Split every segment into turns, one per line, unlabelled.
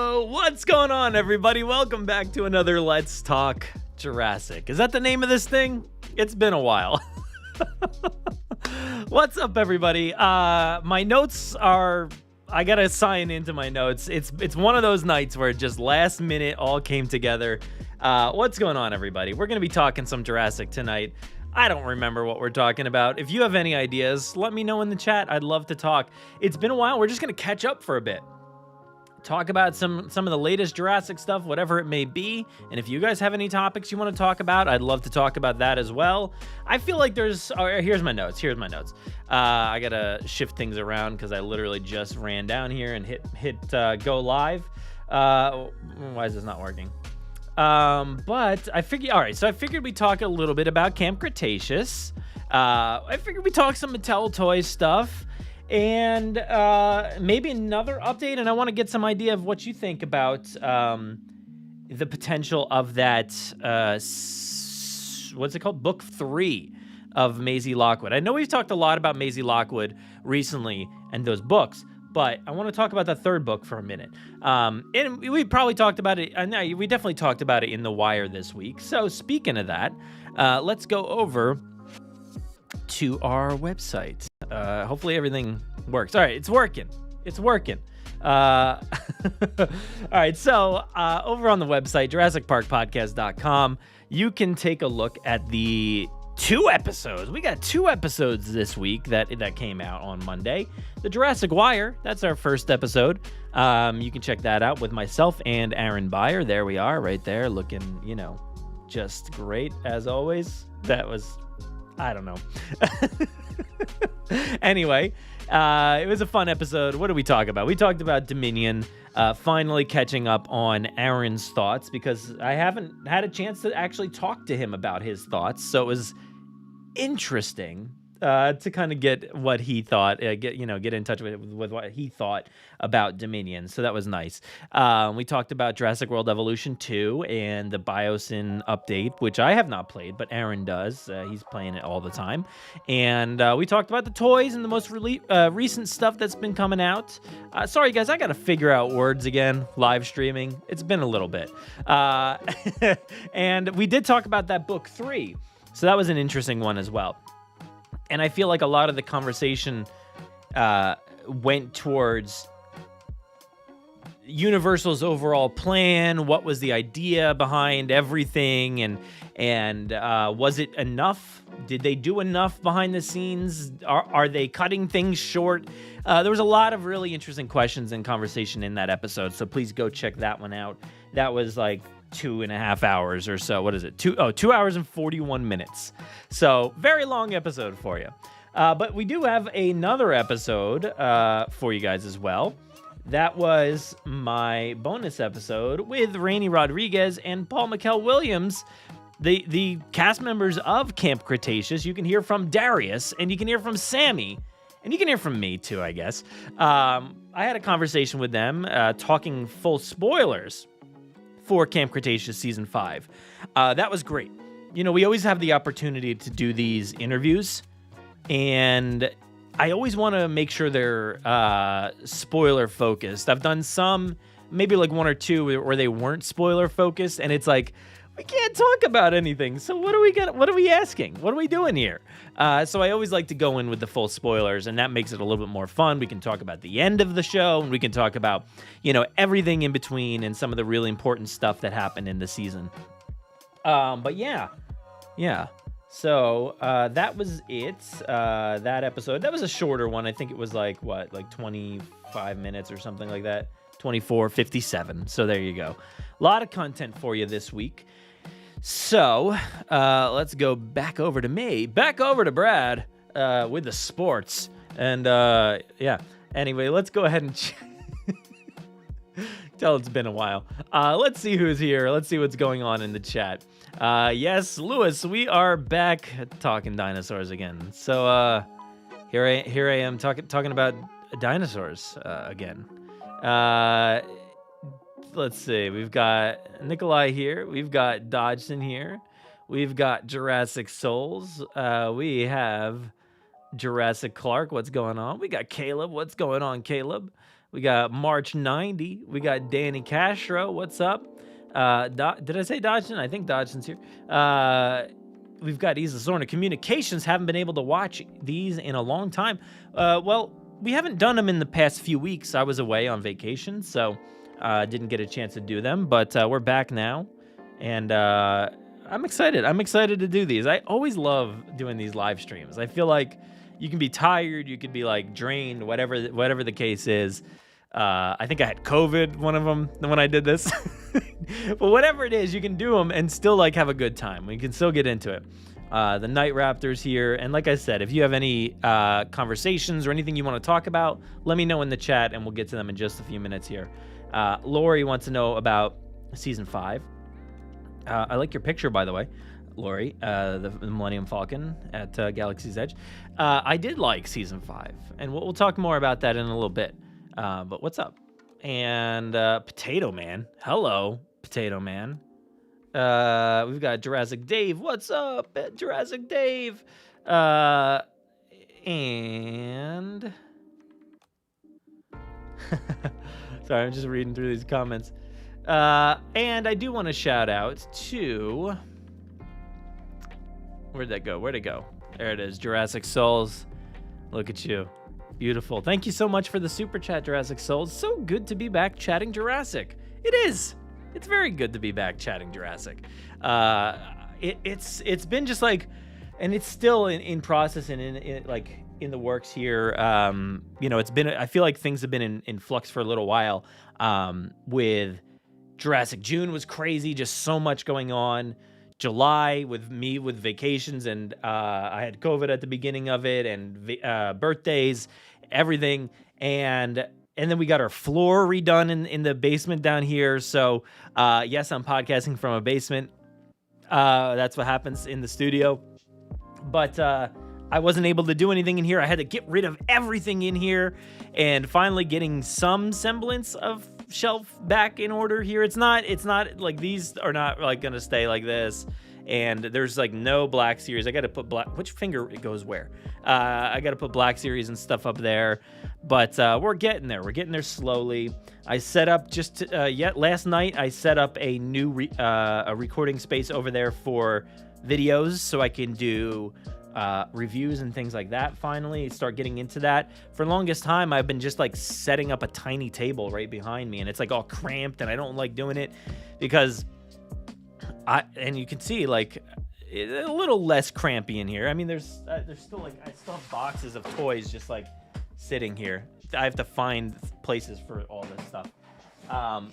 Oh, what's going on, everybody? Welcome back to another Let's Talk Jurassic. Is that the name of this thing? It's been a while. What's up, everybody? My notes are... I gotta sign into my notes. It's one of those nights where just last minute all came together. What's going on, everybody? We're gonna be talking some Jurassic tonight. I don't remember what we're talking about. If you have any ideas, let me know in the chat. I'd love to talk. It's been a while. We're just gonna catch up for a bit. Talk about some of the latest Jurassic stuff, whatever it may be. And if you guys have any topics you want to talk about, I'd love to talk about that as well. I feel like there's... Oh, here's my notes. I gotta shift things around because I literally just ran down here and hit go live. Why is this not working? But I figured... All right, so I figured we'd talk a little bit about Camp Cretaceous. I figured we'd talk some Mattel toy stuff. And maybe another update, and I want to get some idea of what you think about the potential of that, what's it called? Book 3 of Maisie Lockwood. I know we've talked a lot about Maisie Lockwood recently and those books, but I want to talk about the third book for a minute. And we probably talked about it, we definitely talked about it in The Wire this week. So speaking of that, let's go over to our website. Hopefully everything works. All right, it's working. All right, so over on the website, JurassicParkPodcast.com, you can take a look at the 2 episodes. We got 2 episodes this week that came out on Monday. The Jurassic Wire, that's our first episode. You can check that out with myself and Aaron Beyer. There we are, right there, looking, just great as always. That was... I don't know. Anyway, it was a fun episode. What did we talk about? We talked about Dominion, finally catching up on Aaron's thoughts because I haven't had a chance to actually talk to him about his thoughts. So it was interesting to kind of get what he thought, get in touch with what he thought about Dominion. So that was nice. We talked about Jurassic World Evolution 2 and the Biosyn update, which I have not played, but Aaron does. He's playing it all the time. And we talked about the toys and the most recent stuff that's been coming out. Sorry, guys, I got to figure out words again, live streaming. It's been a little bit. And we did talk about that book 3. So that was an interesting one as well. And I feel like a lot of the conversation went towards Universal's overall plan. What was the idea behind everything? And was it enough? Did they do enough behind the scenes? Are they cutting things short? There was a lot of really interesting questions and conversation in that episode. So please go check that one out. That was like 2.5 hours or so. What is it? 2 hours and 41 minutes. So very long episode for you. But we do have another episode for you guys as well. That was my bonus episode with Rainey Rodriguez and Paul McKell-Williams, the cast members of Camp Cretaceous. You can hear from Darius, and you can hear from Sammy, and you can hear from me too, I guess. I had a conversation with them talking full spoilers for Camp Cretaceous Season 5. That was great. We always have the opportunity to do these interviews, and I always want to make sure they're spoiler-focused. I've done some, maybe like 1 or 2, where they weren't spoiler-focused, and it's like, we can't talk about anything, so what are we asking? What are we doing here? So I always like to go in with the full spoilers, and that makes it a little bit more fun. We can talk about the end of the show, and we can talk about, everything in between and some of the really important stuff that happened in the season. But yeah. So that was it. That episode. That was a shorter one. I think it was like 25 minutes or something like that. 24:57. So there you go. A lot of content for you this week. So let's go back over to me, back over to Brad with the sports. And yeah, anyway, let's go ahead and tell it's been a while. Let's see who's here. Let's see what's going on in the chat. Yes, Lewis, we are back talking dinosaurs again. So here I am talking about dinosaurs again. Let's see. We've got Nikolai here. We've got Dodgson here. We've got Jurassic Souls. We have Jurassic Clark. What's going on? We got Caleb. What's going on, Caleb? We got March 90. We got Danny Castro. What's up? Did I say Dodgen? I think Dodgen's here. We've got Isa Zorna. Communications. Haven't been able to watch these in a long time. Well, we haven't done them in the past few weeks. I was away on vacation, so didn't get a chance to do them. But we're back now, and I'm excited. I'm excited to do these. I always love doing these live streams. I feel like you can be tired, you could be like drained, whatever the case is. I think I had COVID, one of them, when I did this. But whatever it is, you can do them and still like have a good time. We can still get into it. The Night Raptors here. And like I said, if you have any conversations or anything you want to talk about, let me know in the chat and we'll get to them in just a few minutes here. Lori wants to know about season 5. I like your picture, by the way, Lori, the Millennium Falcon at Galaxy's Edge. I did like season 5, and we'll talk more about that in a little bit. But what's up? And Potato Man. Hello, Potato Man. We've got Jurassic Dave. What's up, Jurassic Dave? And sorry, I'm just reading through these comments. And I do want to shout out to... Where'd that go? Where'd it go? There it is. Jurassic Souls. Look at you. Beautiful. Thank you so much for the super chat, Jurassic Souls. So good to be back chatting Jurassic. It is. It's very good to be back chatting Jurassic. It's been just like, and it's still in process and in the works here. It's been, I feel like things have been in flux for a little while. With Jurassic June was crazy, just so much going on. July with vacations, and I had COVID at the beginning of it, and birthdays, everything, and then we got our floor redone in the basement down here. So yes, I'm podcasting from a basement. That's what happens in the studio. But I wasn't able to do anything in here. I had to get rid of everything in here, and finally getting some semblance of shelf back in order here. It's not like these are not like gonna stay like this, and there's like no Black Series. I gotta put black, which finger goes where? I gotta put Black Series and stuff up there, but we're getting there slowly. I set up last night I set up a new a recording space over there for videos, so I can do reviews and things like that. Finally start getting into that. For the longest time I've been just like setting up a tiny table right behind me, and it's like all cramped, and I don't like doing it because and you can see like a little less crampy in here. I mean, there's still like, I still have boxes of toys just like sitting here. I have to find places for all this stuff. I'm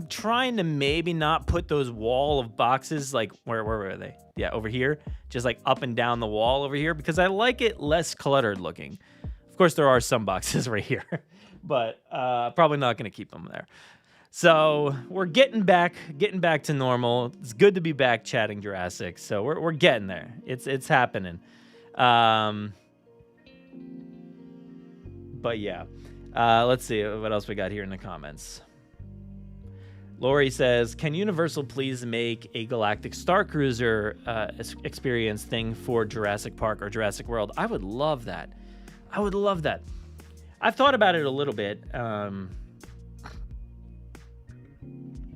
trying to maybe not put those wall of boxes, like, where were they? Yeah, over here. Just, like, up and down the wall over here, because I like it less cluttered looking. Of course, there are some boxes right here, but probably not going to keep them there. So we're getting back to normal. It's good to be back chatting Jurassic, so we're getting there. It's happening. But, yeah. Let's see what else we got here in the comments. Lori says, can Universal please make a Galactic Star Cruiser experience thing for Jurassic Park or Jurassic World? I would love that. I've thought about it a little bit.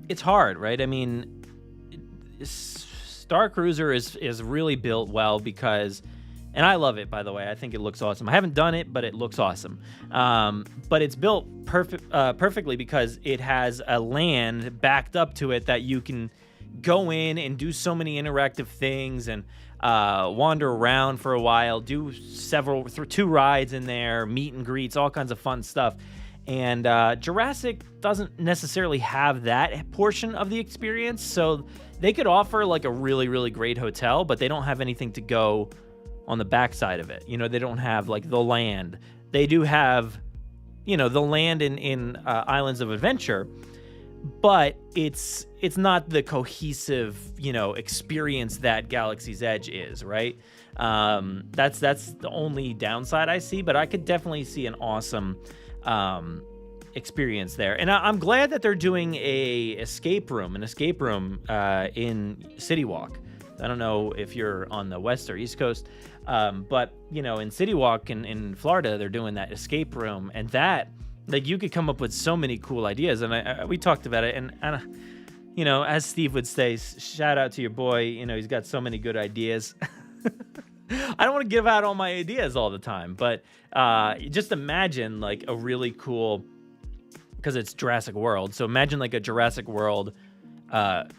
It's hard, right? I mean, Star Cruiser is really built well because, and I love it, by the way. I think it looks awesome. I haven't done it, but it looks awesome. But it's built perfectly because it has a land backed up to it that you can go in and do so many interactive things and wander around for a while, do 2 rides in there, meet and greets, all kinds of fun stuff. And Jurassic doesn't necessarily have that portion of the experience, so they could offer like a really, really great hotel, but they don't have anything to go on the backside of it. You know, they don't have like the land. They do have, you know, the land in Islands of Adventure, but it's not the cohesive, you know, experience that Galaxy's Edge is, right? That's the only downside I see, but I could definitely see an awesome experience there. And I'm glad that they're doing an escape room in City Walk. I don't know if you're on the West or East Coast, but, you know, in City Walk in Florida, they're doing that escape room, and that Like, you could come up with so many cool ideas, and we talked about it, and you know, as Steve would say, shout out to your boy. You know, he's got so many good ideas. I don't want to give out all my ideas all the time, but just imagine like a really cool, because it's Jurassic World. So imagine like a Jurassic World, what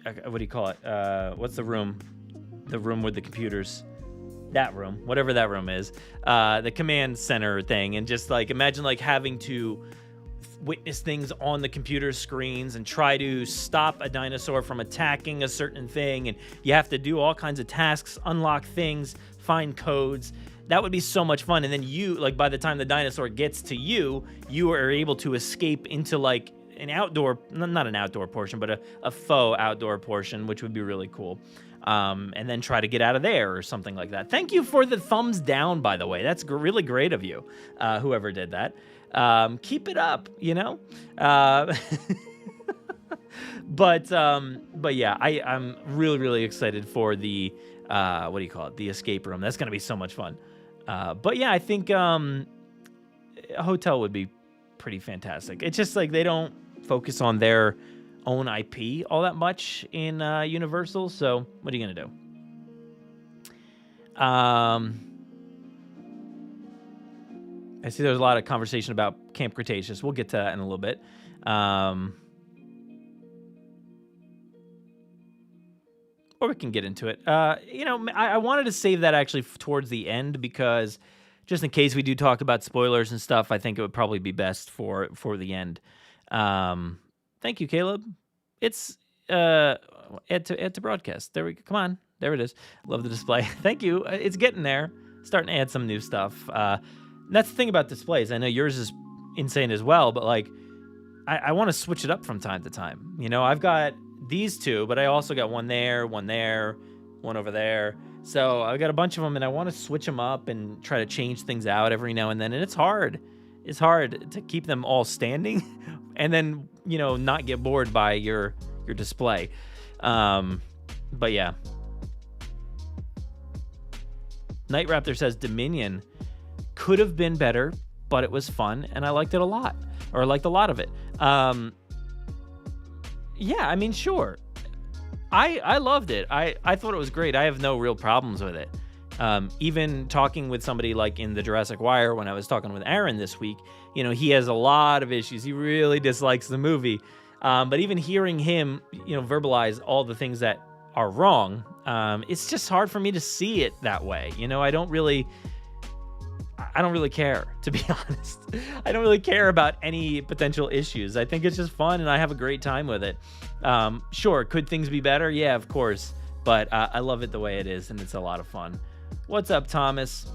do you call it? What's the room? The room with the computers. That room, whatever that room is, the command center thing, and just like imagine like having to witness things on the computer screens and try to stop a dinosaur from attacking a certain thing, and you have to do all kinds of tasks, unlock things, find codes. That would be so much fun. And then you, like, by the time the dinosaur gets to you, you are able to escape into like an outdoor, not an outdoor portion, but a faux outdoor portion, which would be really cool. And then try to get out of there or something like that. Thank you for the thumbs down, by the way. That's really great of you, whoever did that. Keep it up, you know? But yeah, I'm really, really excited for the, what do you call it? The escape room. That's going to be so much fun. But yeah, I think a hotel would be pretty fantastic. It's just like they don't focus on their own IP all that much in Universal, so what are you gonna do? I see there's a lot of conversation about Camp Cretaceous. We'll get to that in a little bit. Or we can get into it. You know, I wanted to save that actually towards the end, because just in case we do talk about spoilers and stuff, I think it would probably be best for the end. Thank you, Caleb. It's add to broadcast. There we go. Come on. There it is. Love the display. Thank you. It's getting there. Starting to add some new stuff. That's the thing about displays. I know yours is insane as well, but like I want to switch it up from time to time. You know, I've got these two, but I also got one there, one over there. So I've got a bunch of them, and I want to switch them up and try to change things out every now and then. And it's hard. It's hard to keep them all standing and then, you know, not get bored by your display. But yeah. Night Raptor says Dominion could have been better, but it was fun, and I liked it a lot. Or I liked a lot of it. Yeah, I mean, sure. I loved it. I thought it was great. I have no real problems with it. Even talking with somebody like in the Jurassic Wire, when I was talking with Aaron this week, you know, he has a lot of issues. He really dislikes the movie. But even hearing him, you know, verbalize all the things that are wrong, it's just hard for me to see it that way. You know, I don't really care, to be honest. I don't really care about any potential issues. I think it's just fun, and I have a great time with it. Sure, could things be better? Yeah, of course. But I love it the way it is, and it's a lot of fun. What's up, Thomas?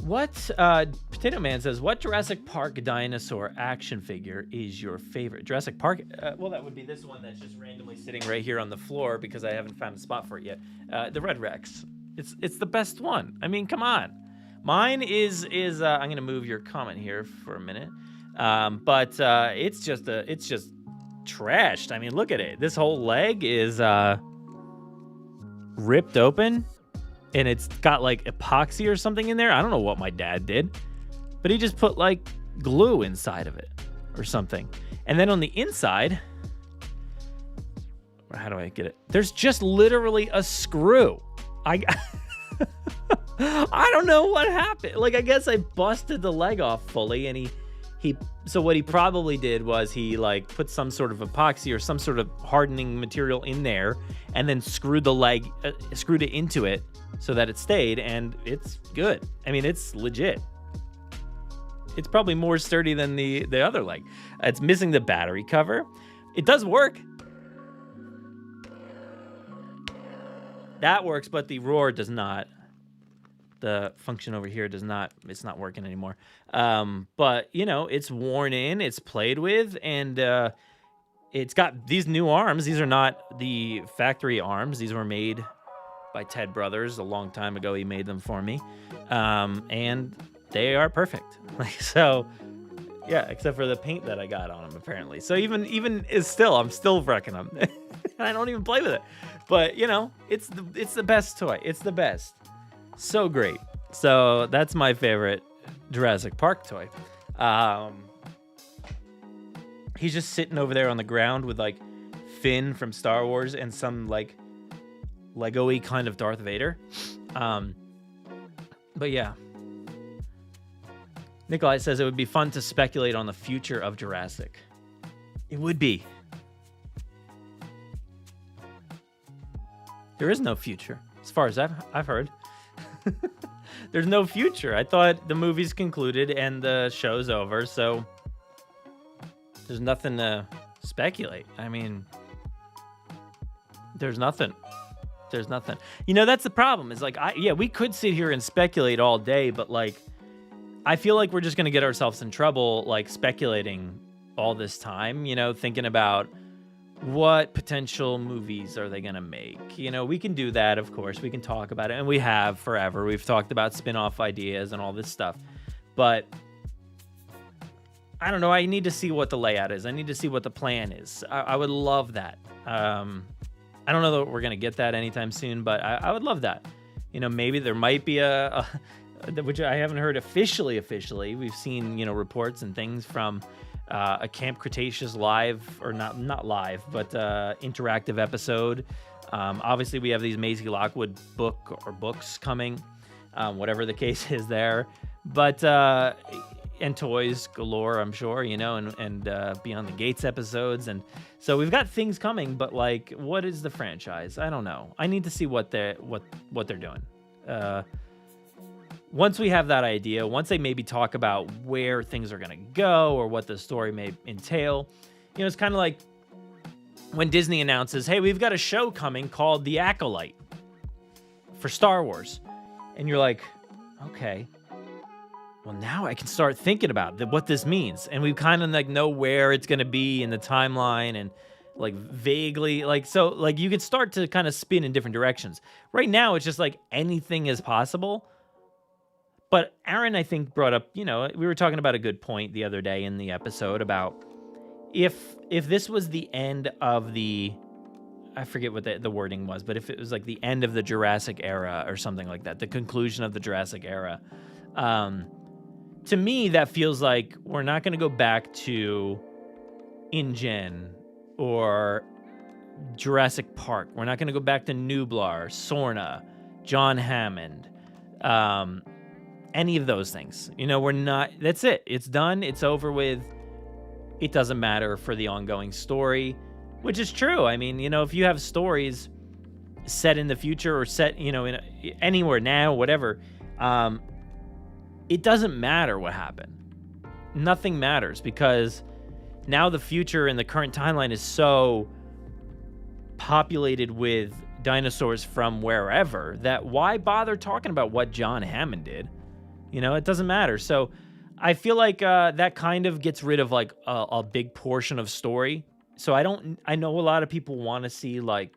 Potato Man says, what Jurassic Park dinosaur action figure is your favorite? Jurassic Park? Well, that would be this one that's just randomly sitting right here on the floor because I haven't found a spot for it yet. The Red Rex. It's the best one. I mean, come on. Mine is I'm going to move your comment here for a minute. But it's just trashed. I mean, look at it. This whole leg is ripped open, and it's got like epoxy or something in there. I don't know what my dad did, but he just put like glue inside of it or something. And then on the inside, how do I get it? There's just literally a screw. I don't know what happened. Like, I guess I busted the leg off fully, and so what he probably did was he like put some sort of epoxy or some sort of hardening material in there, and then screwed it into it so that it stayed, and it's good. I mean, it's legit. It's probably more sturdy than the other leg. It's missing the battery cover. It does work. That works, but the roar does not. The function over here does not. It's not working anymore. But, you know, it's worn in, it's played with, and it's got these new arms. These are not the factory arms. These were made by Ted Brothers a long time ago. He made them for me. And they are perfect. Like, so, yeah, except for the paint that I got on them, apparently. So even is still, I'm still wrecking them. And I don't even play with it. But, you know, it's the best toy. It's the best. So great. So that's my favorite Jurassic Park toy. He's just sitting over there on the ground with like Finn from Star Wars and some like Lego-y kind of Darth Vader. But yeah. Nikolai says it would be fun to speculate on the future of Jurassic. It would be. There is no future, as far as I've heard. There's no future. I thought the movie's concluded and the show's over, so there's nothing to speculate. I mean, there's nothing. There's nothing. You know, that's the problem. Is like, we could sit here and speculate all day, but like, I feel like we're just gonna get ourselves in trouble, like speculating all this time. You know, thinking about what potential movies are they gonna make. You know, we can do that, of course. We can talk about it, and we have forever. We've talked about spin-off ideas and all this stuff, but I don't know. I need to see what the layout is. I need to see what the plan is. I would love that. I don't know that we're going to get that anytime soon, but I would love that. You know, maybe there might be a which I haven't heard officially. We've seen, you know, reports and things from a Camp Cretaceous live, or not live, but interactive episode. Obviously, we have these Maisie Lockwood books coming, whatever the case is there. But and toys galore, I'm sure, you know, and Beyond the Gates episodes, and so we've got things coming. But like, what is the franchise? I don't know. I need to see what they're doing. Once we have that idea, once they maybe talk about where things are gonna go or what the story may entail, you know, it's kind of like when Disney announces, "Hey, we've got a show coming called The Acolyte for Star Wars," and you're like, "Okay. Well, now I can start thinking about what this means." And we kind of like know where it's going to be in the timeline and like vaguely like, so like you can start to kind of spin in different directions. Right now, it's just like anything is possible. But Aaron, I think, brought up, you know, we were talking about a good point the other day in the episode about if this was the end of I forget what the wording was, but if it was like the end of the Jurassic era or something like that, the conclusion of the Jurassic era, to me, that feels like we're not going to go back to InGen or Jurassic Park. We're not going to go back to Nublar, Sorna, John Hammond, any of those things. You know, we're not. That's it. It's done. It's over with. It doesn't matter for the ongoing story, which is true. I mean, you know, if you have stories set in the future or set, you know, anywhere now, whatever, it doesn't matter what happened. Nothing matters because now the future and the current timeline is so populated with dinosaurs from wherever that why bother talking about what John Hammond did? You know, it doesn't matter. So I feel like that kind of gets rid of like a big portion of story. So I know a lot of people want to see like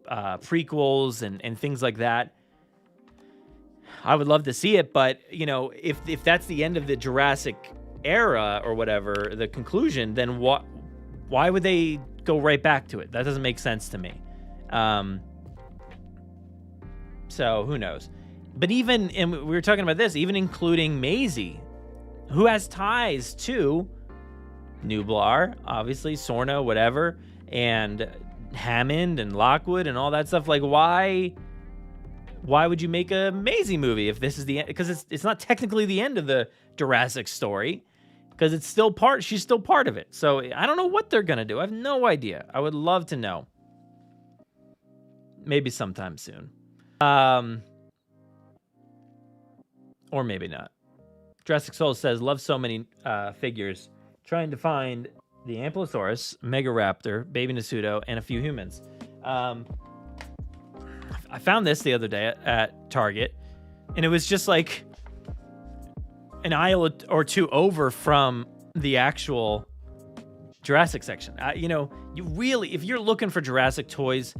prequels and things like that. I would love to see it, but you know, if that's the end of the Jurassic era or whatever, the conclusion, then why would they go right back to it? That doesn't make sense to me. So who knows? But even, and we were talking about this, even including Maisie, who has ties to Nublar, obviously, Sorna, whatever, and Hammond and Lockwood and all that stuff. Like, why would you make a Maisie movie if this is the end? Because it's not technically the end of the Jurassic story, because it's still she's still part of it. So I don't know what they're gonna do. I have no idea. I would love to know. Maybe sometime soon. Or maybe not. Jurassic Soul says, love so many figures. Trying to find the Ankylosaurus, Megaraptor, Baby Nasuto, and a few humans. I found this the other day at Target, and it was just like an aisle or two over from the actual Jurassic section. You know, you really, if you're looking for Jurassic toys,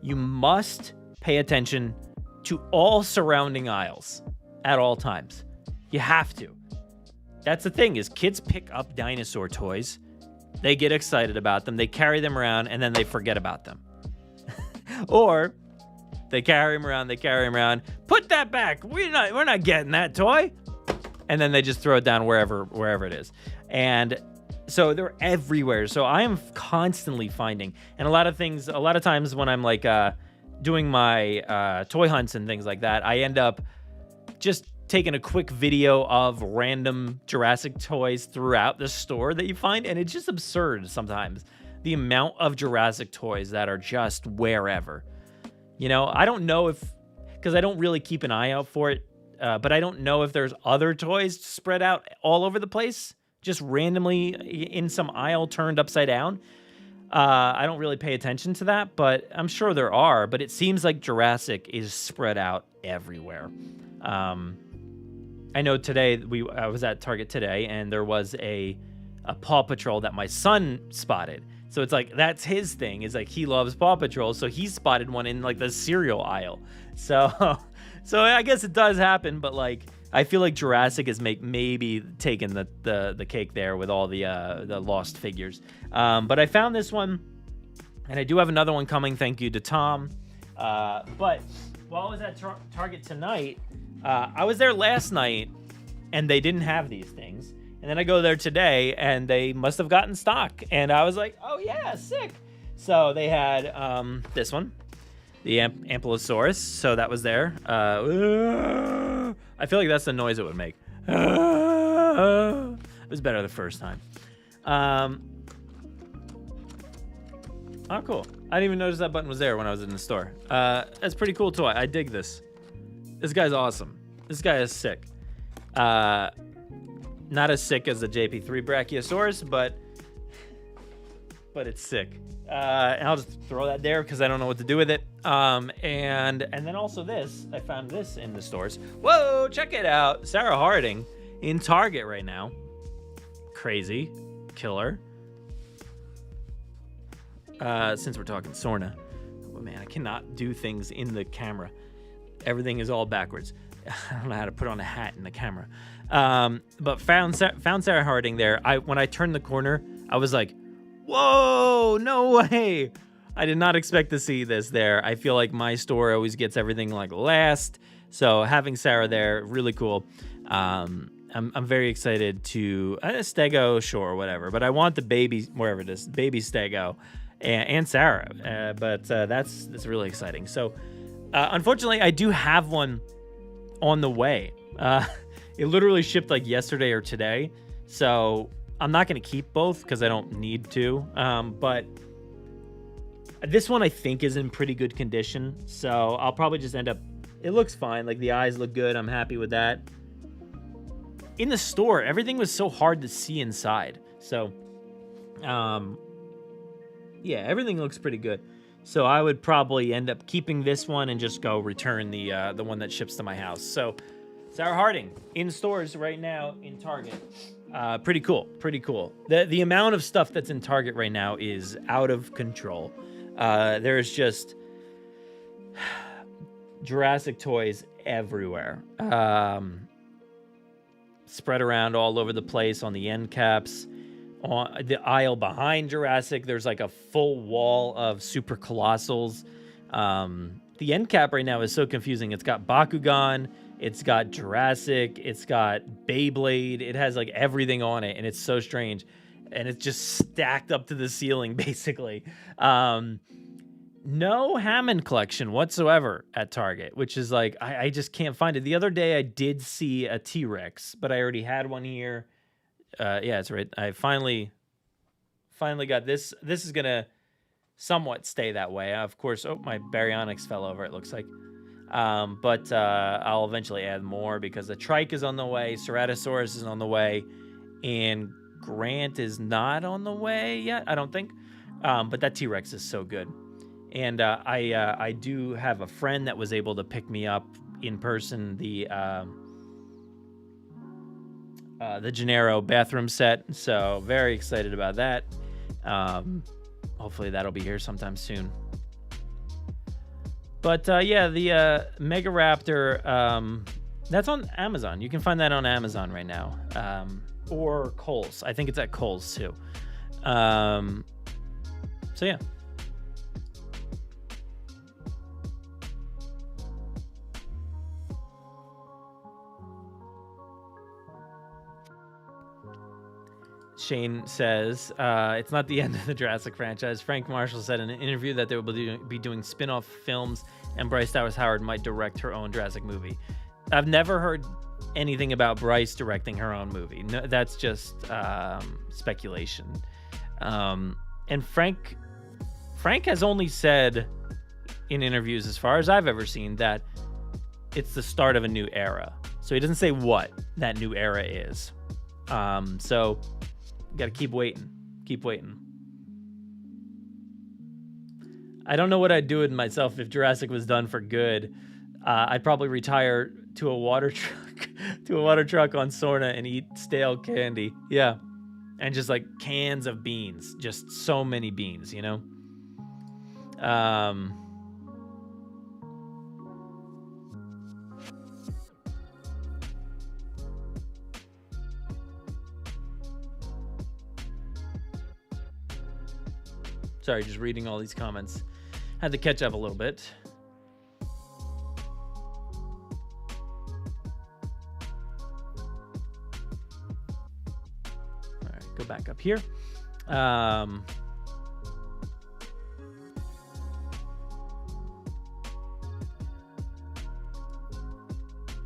you must pay attention to all surrounding aisles at all times. You have to. That's the thing, is kids pick up dinosaur toys, they get excited about them, they carry them around, and then they forget about them. Or They carry him around. Put that back. We're not getting that toy. And then they just throw it down wherever it is. And so they're everywhere. So I am constantly finding, and a lot of times when I'm like doing my toy hunts and things like that, I end up just taking a quick video of random Jurassic toys throughout the store that you find. And it's just absurd sometimes, the amount of Jurassic toys that are just wherever. You know, I don't know because I don't really keep an eye out for it, but I don't know if there's other toys spread out all over the place, just randomly in some aisle turned upside down. I don't really pay attention to that, but I'm sure there are. But it seems like Jurassic is spread out everywhere. I know today I was at Target today, and there was a Paw Patrol that my son spotted. So it's like, that's his thing. It's like, he loves Paw Patrol, so he spotted one in like the cereal aisle. So I guess it does happen, but like, I feel like Jurassic is maybe taking the cake there with all the Lost figures. But I found this one, and I do have another one coming. Thank you to Tom. But while I was at Target tonight, I was there last night, and they didn't have these things. And then I go there today, and they must have gotten stock. And I was like, oh, yeah, sick. So they had this one, the Ankylosaurus. So that was there. I feel like that's the noise it would make. It was better the first time. Oh, cool. I didn't even notice that button was there when I was in the store. That's a pretty cool toy. I dig this. This guy's awesome. This guy is sick. Not as sick as the JP3 Brachiosaurus, but it's sick. And I'll just throw that there because I don't know what to do with it. And then also this, I found this in the stores. Whoa, check it out. Sarah Harding in Target right now. Crazy. Killer. Since we're talking Sorna. Oh, man, I cannot do things in the camera. Everything is all backwards. I don't know how to put on a hat in the camera. But found Sarah Harding there. When I turned the corner, I was like, whoa, no way. I did not expect to see this there. I feel like my store always gets everything like last. So having Sarah there, really cool. I'm very excited to Stego, sure, whatever. But I want the baby, wherever it is, baby Stego and Sarah. But that's really exciting. So unfortunately, I do have one on the way. It literally shipped like yesterday or today. So I'm not going to keep both because I don't need to. But this one I think is in pretty good condition. So I'll probably just end up, it looks fine. Like the eyes look good. I'm happy with that. In the store, everything was so hard to see inside. So, yeah, everything looks pretty good. So I would probably end up keeping this one and just go return the one that ships to my house. So Sarah Harding in stores right now in Target. Pretty cool. The amount of stuff that's in Target right now is out of control. There's just Jurassic toys everywhere. Spread around all over the place on the end caps. On the aisle behind Jurassic, there's like a full wall of super colossals. The end cap right now is so confusing. It's got Bakugan, it's got Jurassic, it's got Beyblade. It has like everything on it, and it's so strange. And it's just stacked up to the ceiling, basically. No Hammond collection whatsoever at Target, which is like, I just can't find it. The other day I did see a T-Rex, but I already had one here. Yeah, it's right. I finally got this. This is going to somewhat stay that way. Of course, my baryonyx fell over, it looks like. But I'll eventually add more because the Trike is on the way, Ceratosaurus is on the way, and Grant is not on the way yet, I don't think. But that T-Rex is so good. And I do have a friend that was able to pick me up in person the Gennaro bathroom set, so very excited about that. Hopefully that'll be here sometime soon. But yeah, the Mega Raptor, that's on Amazon. You can find that on Amazon right now, or Kohl's. I think it's at Kohl's too. So yeah. Shane says, it's not the end of the Jurassic franchise. Frank Marshall said in an interview that they will be doing spin-off films and Bryce Dallas Howard might direct her own Jurassic movie. I've never heard anything about Bryce directing her own movie. No, that's just speculation. And Frank has only said in interviews, as far as I've ever seen, that it's the start of a new era. So he doesn't say what that new era is. So you got to keep waiting. I don't know what I'd do with myself if Jurassic was done for good. I'd probably retire to a water truck on Sorna and eat stale candy. Yeah. And just like cans of beans, just so many beans, you know? Sorry, just reading all these comments. Had to catch up a little bit. All right, go back up here.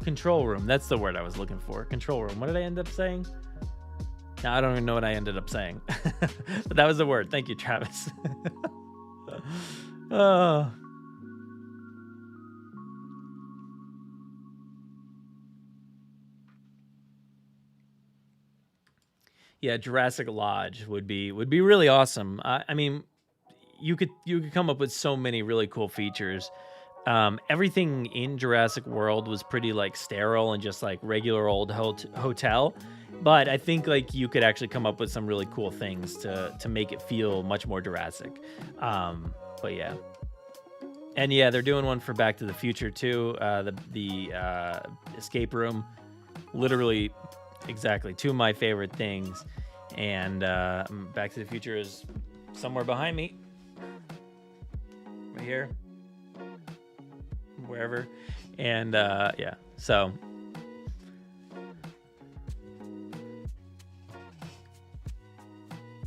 Control room. That's the word I was looking for. Control room. What did I end up saying? Now, I don't even know what I ended up saying. But that was the word. Thank you, Travis. Yeah, Jurassic Lodge would be really awesome. I mean, you could come up with so many really cool features. Everything in Jurassic World was pretty like sterile and just like regular old hotel. But I think like you could actually come up with some really cool things to make it feel much more Jurassic. But yeah. And yeah, they're doing one for Back to the Future too. The escape room. Literally, exactly, two of my favorite things. And Back to the Future is somewhere behind me. Right here. Wherever. And yeah, so...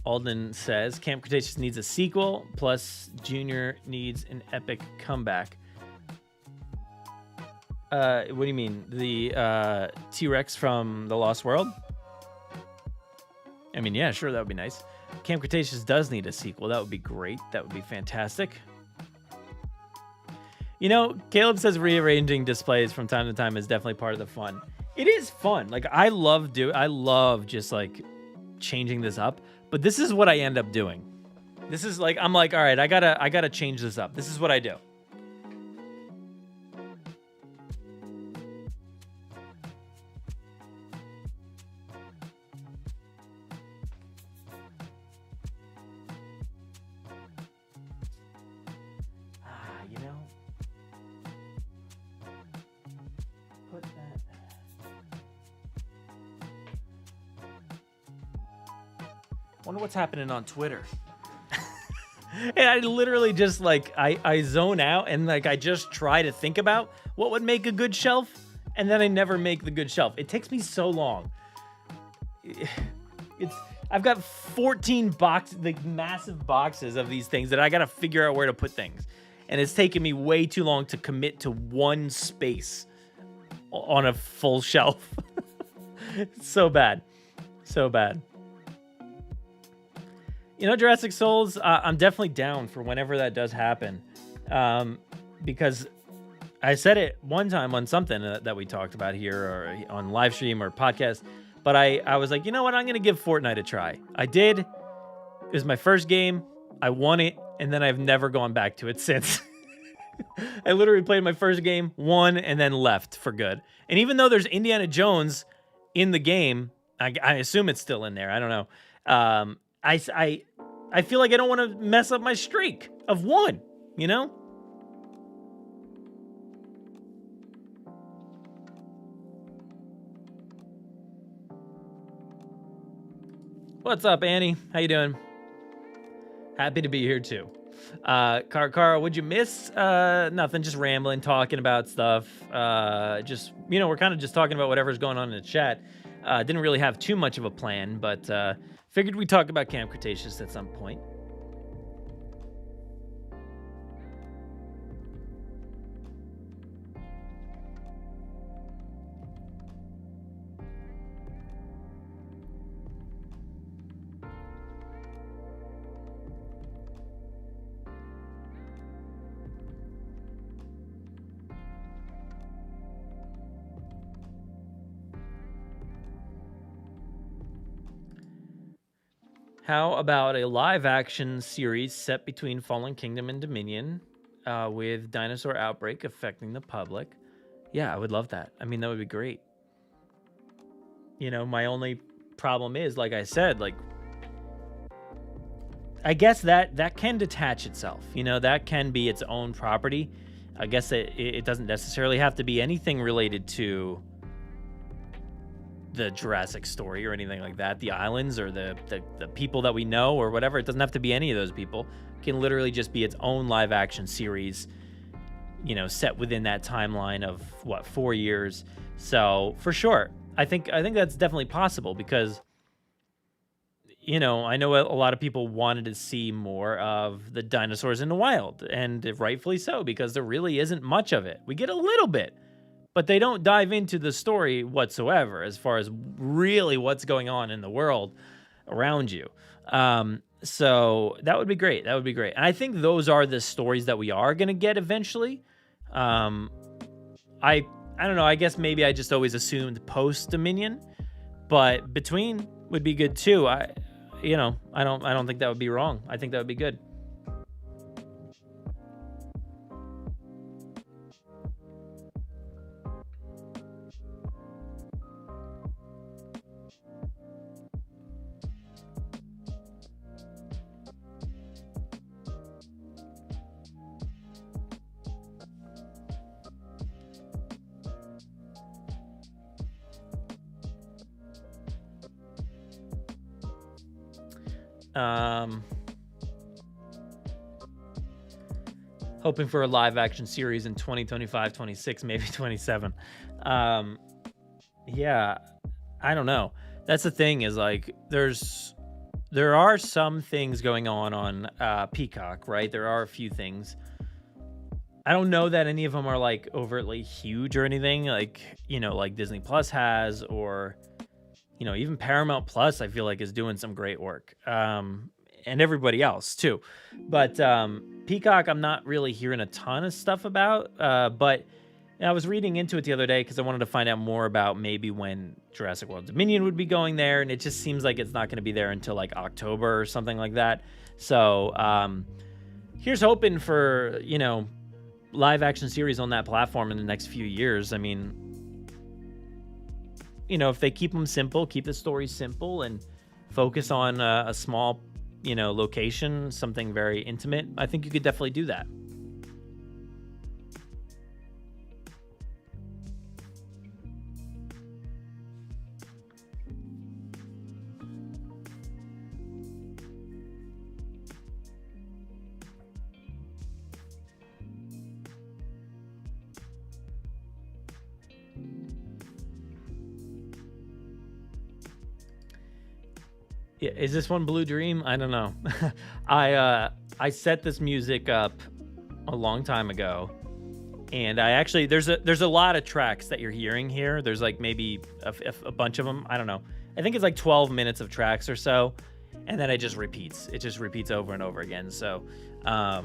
Alden says, Camp Cretaceous needs a sequel, plus Junior needs an epic comeback. What do you mean? The T-Rex from The Lost World? I mean, yeah, sure, that would be nice. Camp Cretaceous does need a sequel. That would be great. That would be fantastic. You know, Caleb says rearranging displays from time to time is definitely part of the fun. It is fun. Like, I love just, like, changing this up. But this is what I end up doing. This is like, I'm like, all right, I gotta change this up. This is what I do. You know, put that. Wonder what's happening on Twitter. And I literally just like, I zone out and like, I just try to think about what would make a good shelf. And then I never make the good shelf. It takes me so long. I've got 14 boxes, like massive boxes of these things that I got to figure out where to put things. And it's taken me way too long to commit to one space on a full shelf. It's so bad. So bad. You know, Jurassic Souls, I'm definitely down for whenever that does happen. Because I said it one time on something that we talked about here or on live stream or podcast. But I was like, you know what? I'm going to give Fortnite a try. I did. It was my first game. I won it. And then I've never gone back to it since. I literally played my first game, won, and then left for good. And even though there's Indiana Jones in the game, I assume it's still in there. I don't know. I feel like I don't want to mess up my streak of one, you know? What's up, Annie? How you doing? Happy to be here too. Carl, what'd you miss? Nothing, just rambling, talking about stuff. Just, you know, we're kind of just talking about whatever's going on in the chat. Didn't really have too much of a plan, but figured we'd talk about Camp Cretaceous at some point. How about a live-action series set between Fallen Kingdom and Dominion with dinosaur outbreak affecting the public? Yeah, I would love that. I mean, that would be great. You know, my only problem is, like I said, like, I guess that can detach itself. You know, that can be its own property. I guess it doesn't necessarily have to be anything related to the Jurassic story or anything like that, the islands or the people that we know or whatever. It doesn't have to be any of those people. It can literally just be its own live action series, you know, set within that timeline of 4 years. So for sure, I think that's definitely possible because, you know, I know a lot of people wanted to see more of the dinosaurs in the wild, and rightfully so, because there really isn't much of it. We get a little bit, but they don't dive into the story whatsoever as far as really what's going on in the world around you. So that would be great. That would be great. And I think those are the stories that we are going to get eventually. I don't know. I guess maybe I just always assumed post Dominion, but between would be good too. I don't think that would be wrong. I think that would be good. Hoping for a live action series in 2025, 26, maybe 27. Yeah, I don't know. That's the thing is like there are some things going on Peacock, right? There are a few things. I don't know that any of them are like overtly huge or anything like, you know, like Disney Plus has, or, you know, even Paramount Plus, I feel like is doing some great work. And everybody else too. But Peacock, I'm not really hearing a ton of stuff about. But I was reading into it the other day because I wanted to find out more about maybe when Jurassic World Dominion would be going there. And it just seems like it's not going to be there until like October or something like that. So here's hoping for, you know, live action series on that platform in the next few years. I mean, you know, if they keep them simple, keep the story simple and focus on a small, you know, location, something very intimate, I think you could definitely do that. Yeah, is this one Blue Dream? I don't know. I set this music up a long time ago, and I actually there's a lot of tracks that you're hearing here. There's like maybe a bunch of them. I don't know. I think it's like 12 minutes of tracks or so, and then it just repeats. It just repeats over and over again. So yeah,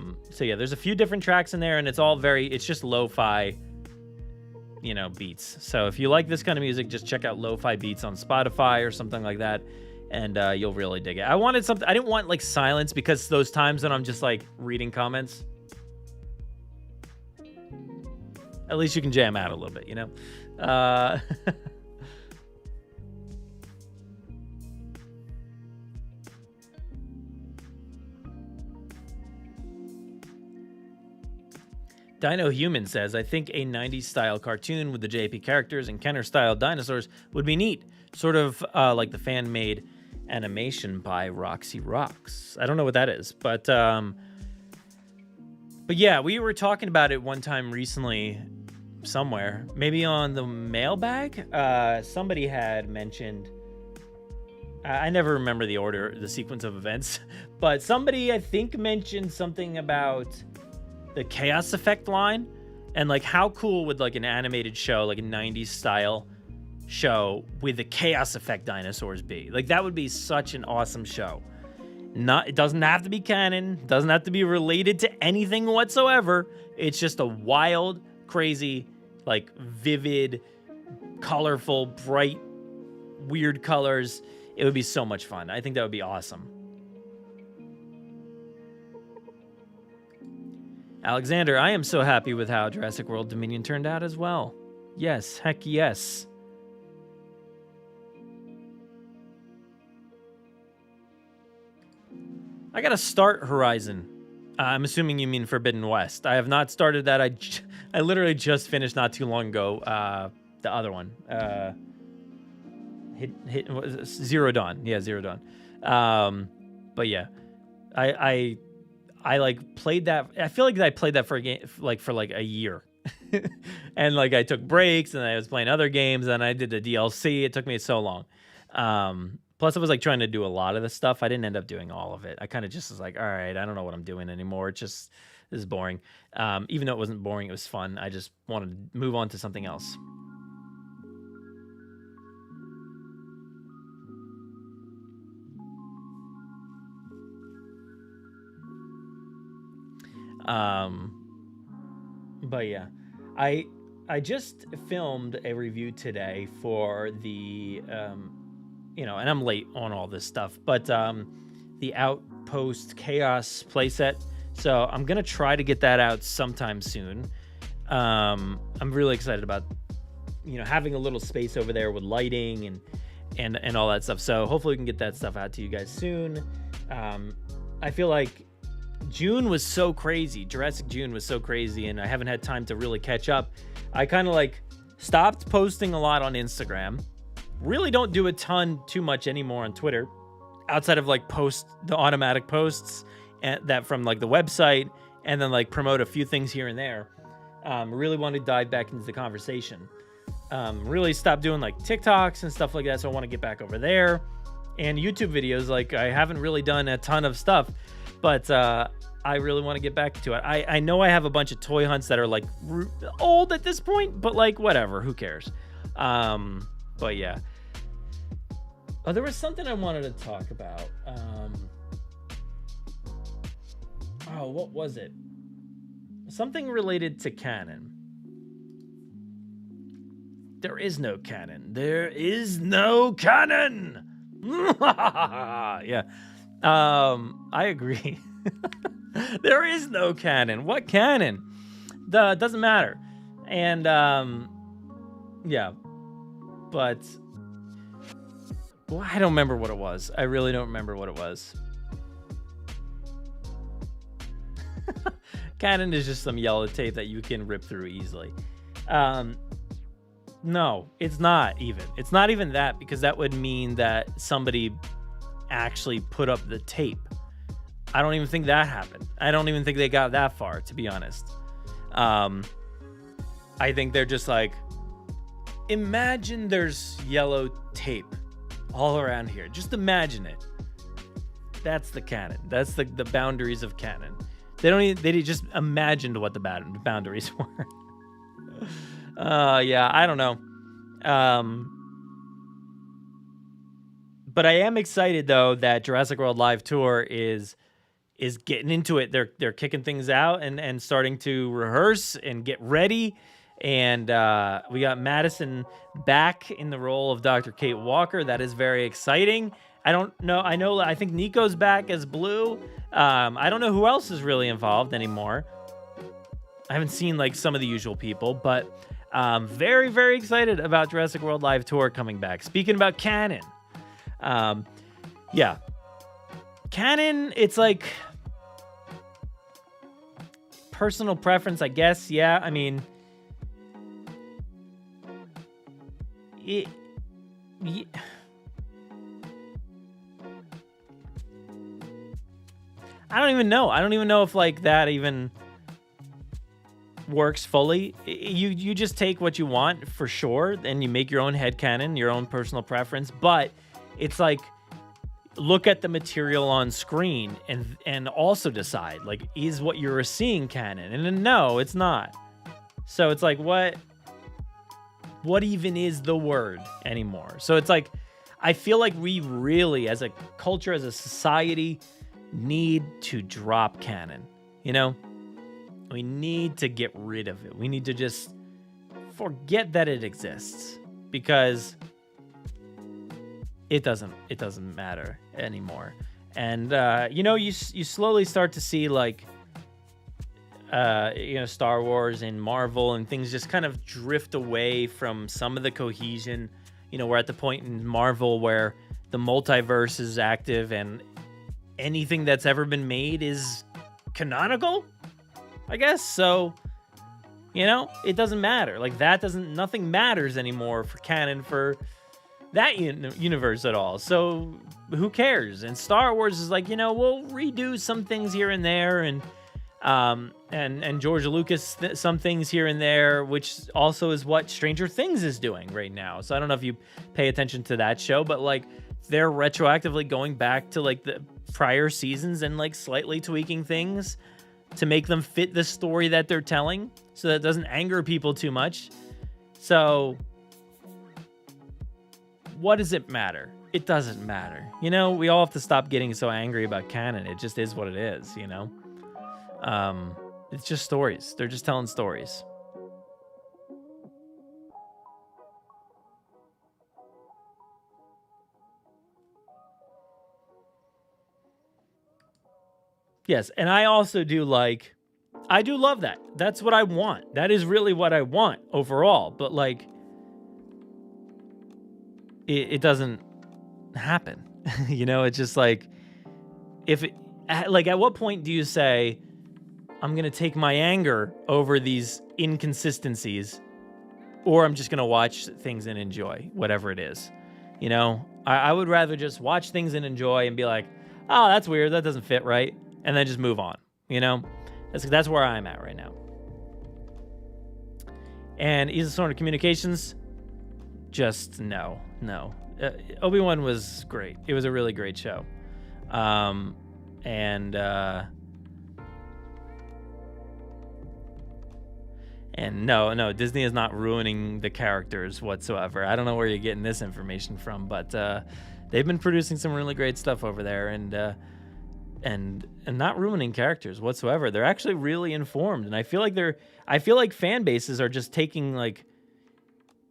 there's a few different tracks in there, and it's all it's just lo-fi, you know, beats. So if you like this kind of music, just check out lo-fi beats on Spotify or something like that. And you'll really dig it. I wanted something. I didn't want like silence because those times when I'm just like reading comments, at least you can jam out a little bit, you know? Dino Human says, I think a 90s style cartoon with the JP characters and Kenner style dinosaurs would be neat. Sort of like the fan made animation by Roxy Rocks. I don't know what that is, but yeah, we were talking about it one time recently, somewhere. Maybe on the mailbag. Somebody had mentioned. I never remember the order, the sequence of events, but somebody I think mentioned something about the chaos effect line, and like how cool would like an animated show, like a 90s style show with the chaos effect dinosaurs be? Like that would be such an awesome show. It doesn't have to be canon, doesn't have to be related to anything whatsoever. It's just a wild, crazy, like vivid, colorful, bright, weird colors. It would be so much fun. I think that would be awesome. Alexander, I am so happy with how Jurassic World Dominion turned out as well. Yes, heck yes. I gotta start Horizon. I'm assuming you mean Forbidden West. I have not started that. I literally just finished not too long ago. The other one. Zero Dawn. Yeah, Zero Dawn. But yeah, I like played that. I feel like I played that for a game, for a year, and like I took breaks and I was playing other games and I did the DLC. It took me so long. Plus I was like trying to do a lot of the stuff. I didn't end up doing all of it. I kind of just was like, all right, I don't know what I'm doing anymore. This is boring. Even though it wasn't boring, it was fun. I just wanted to move on to something else. But yeah, I just filmed a review today for the, and I'm late on all this stuff, but, the Outpost Chaos playset. So I'm going to try to get that out sometime soon. I'm really excited about, having a little space over there with lighting and all that stuff. So hopefully we can get that stuff out to you guys soon. I feel like June was so crazy. Jurassic June was so crazy, and I haven't had time to really catch up. I kind of like stopped posting a lot on Instagram. Really don't do too much anymore on Twitter, outside of like the automatic posts that from like the website, and then like promote a few things here and there. Really want to dive back into the conversation. Really stopped doing like TikToks and stuff like that, so I want to get back over there. And YouTube videos, like I haven't really done a ton of stuff. But I really want to get back to it. I know I have a bunch of toy hunts that are like old at this point, but like whatever, who cares? But yeah. Oh, there was something I wanted to talk about. What was it? Something related to canon. There is no canon. There is no canon. Yeah. I agree. There is no canon. What canon? Doesn't matter. And yeah. But I don't remember what it was. I really don't remember what it was. Canon is just some yellow tape that you can rip through easily. No, it's not even. It's not even that, because that would mean that somebody actually put up the tape. I don't even think that happened. I don't even think they got that far, to be honest. I think they're just like, imagine there's yellow tape all around here. Just imagine it. That's the canon. That's the boundaries of canon. They just imagined what the boundaries were. Yeah, I don't know. But I am excited though that Jurassic World Live Tour is getting into it. They're kicking things out and starting to rehearse and get ready. And we got Madison back in the role of Dr. Kate Walker. That is very exciting. I think Nico's back as Blue. I don't know who else is really involved anymore. I haven't seen like some of the usual people, but very, very excited about Jurassic World Live Tour coming back. Speaking about canon. Yeah. Canon, it's like personal preference, I guess. Yeah, I mean, I don't even know. I don't even know if like that even. works fully. You just take what you want for sure, and you make your own headcanon, your own personal preference. But it's like, look at the material on screen and also decide, like, is what you're seeing canon? And then, no, it's not. So it's like, what even is the word anymore? So it's like, I feel like we really, as a culture, as a society, need to drop canon. You know, we need to get rid of it. We need to just forget that it exists, because it doesn't matter anymore. And you know, you slowly start to see, like, you know, Star Wars and Marvel and things just kind of drift away from some of the cohesion. You know, we're at the point in Marvel where the multiverse is active and anything that's ever been made is canonical, I guess. So, you know, it doesn't matter. Like, nothing matters anymore for canon for that universe at all. So who cares? And Star Wars is like, you know, we'll redo some things here and there, and George Lucas some things here and there, which also is what Stranger Things is doing right now. So I don't know if you pay attention to that show, but like, they're retroactively going back to like the prior seasons and like slightly tweaking things to make them fit the story that they're telling, so that it doesn't anger people too much. So what does it matter? It doesn't matter. You know, we all have to stop getting so angry about canon. It just is what it is, you know? It's just stories. They're just telling stories. Yes, and I also I do love that. That's what I want. That is really what I want overall. But like, it doesn't happen. You know, it's just like, at what point do you say, I'm going to take my anger over these inconsistencies, or I'm just going to watch things and enjoy whatever it is? You know, I would rather just watch things and enjoy and be like, oh, that's weird, that doesn't fit right, and then just move on. You know, that's where I'm at right now. And Ease of Sort of Communications, just no. Obi-Wan was great. It was a really great show. And no, Disney is not ruining the characters whatsoever. I don't know where you're getting this information from, but they've been producing some really great stuff over there, and not ruining characters whatsoever. They're actually really informed, and I feel like fan bases are just taking like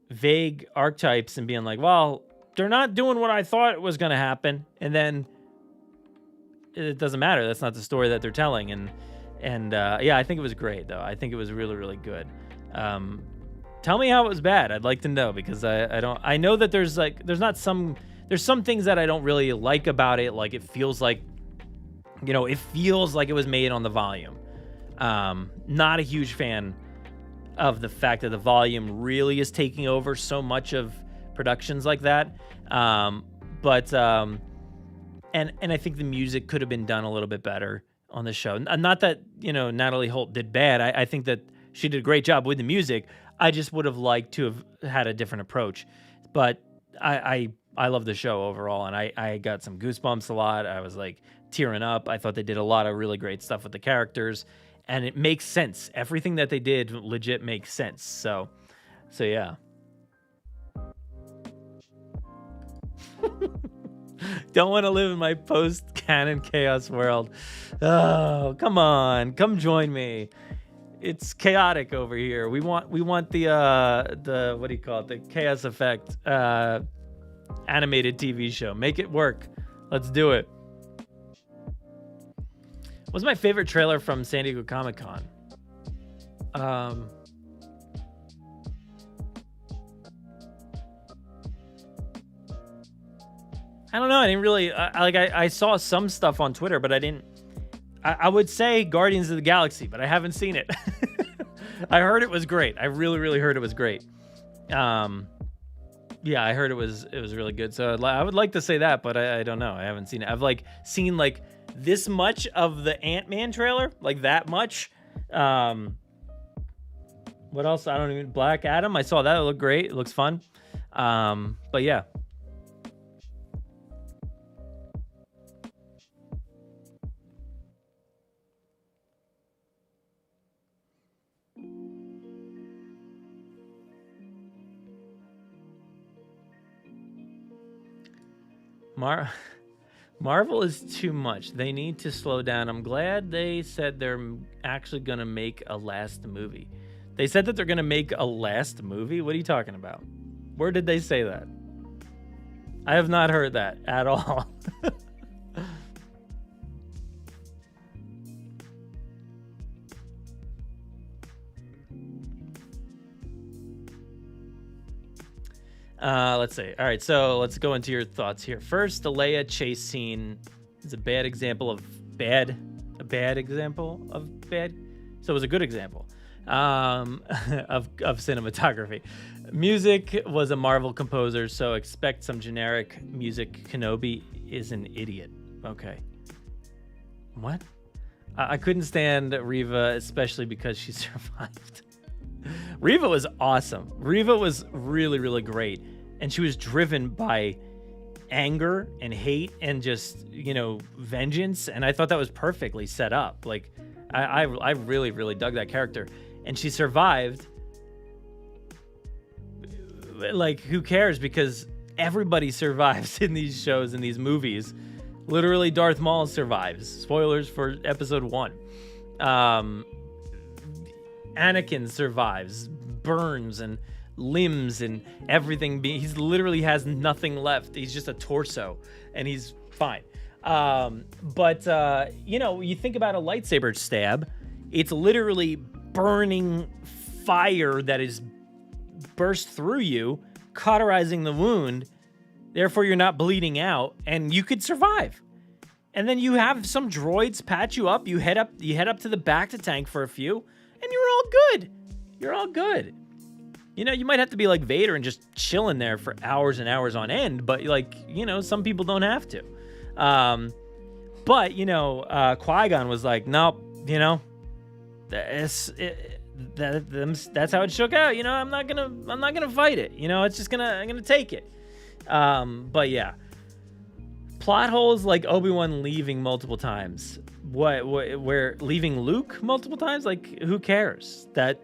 vague archetypes and being like, well, they're not doing what I thought was going to happen, and then it doesn't matter. That's not the story that they're telling. And yeah, I think it was great though. I think it was really, really good. Tell me how it was bad. I'd like to know, because I know that there's some things that I don't really like about it. Like, it feels like it was made on the volume. Not a huge fan of the fact that the volume really is taking over so much of productions like that. But I think the music could have been done a little bit better on the show. Not that, Natalie Holt did bad. I think that she did a great job with the music. I just would have liked to have had a different approach. But I love the show overall, and I got some goosebumps a lot. I was like tearing up. I thought they did a lot of really great stuff with the characters, and it makes sense. Everything that they did legit makes sense. So yeah. Don't want to live in my post-canon chaos world. Oh, come on. Come join me. It's chaotic over here. We want the what do you call it? The Chaos Effect animated TV show. Make it work. Let's do it. What's my favorite trailer from San Diego Comic-Con? I don't know. I didn't really I saw some stuff on Twitter, but I would say Guardians of the Galaxy, but I haven't seen it. I heard it was great. I really, really heard it was great. Yeah, I heard it was really good. So I would like to say that, but I don't know. I haven't seen it. I've seen this much of the Ant-Man trailer, like that much. What else? I don't even. Black Adam. I saw that. It looked great. It looks fun. But yeah. Marvel is too much. They need to slow down. I'm glad they said they're actually going to make a last movie. They said that they're going to make a last movie? What are you talking about? Where did they say that? I have not heard that at all. Let's see. All right, so let's go into your thoughts here. First, the Leia chase scene is a bad example of bad. A bad example of bad. So it was a good example of cinematography. Music was a Marvel composer, so expect some generic music. Kenobi is an idiot. Okay. What? I couldn't stand Reva, especially because she survived. Reva was awesome. Reva was really, really great. And she was driven by anger and hate and just, vengeance. And I thought that was perfectly set up. Like, I really, really dug that character. And she survived. Like, who cares? Because everybody survives in these shows, in these movies. Literally, Darth Maul survives. Spoilers for episode 1. Anakin survives, burns and limbs and everything. He literally has nothing left. He's just a torso, and he's fine. But you think about a lightsaber stab. It's literally burning fire that is burst through you, cauterizing the wound. Therefore, you're not bleeding out, and you could survive. And then you have some droids patch you up. You head up to the back to tank for a few. And you're all good. You're all good. You might have to be like Vader and just chilling there for hours and hours on end, but some people don't have to. But Qui-Gon was like, nope, that's how it shook out. I'm not gonna fight it. I'm gonna take it. But yeah, plot holes like Obi-Wan leaving multiple times. Where leaving Luke multiple times? Like, who cares? That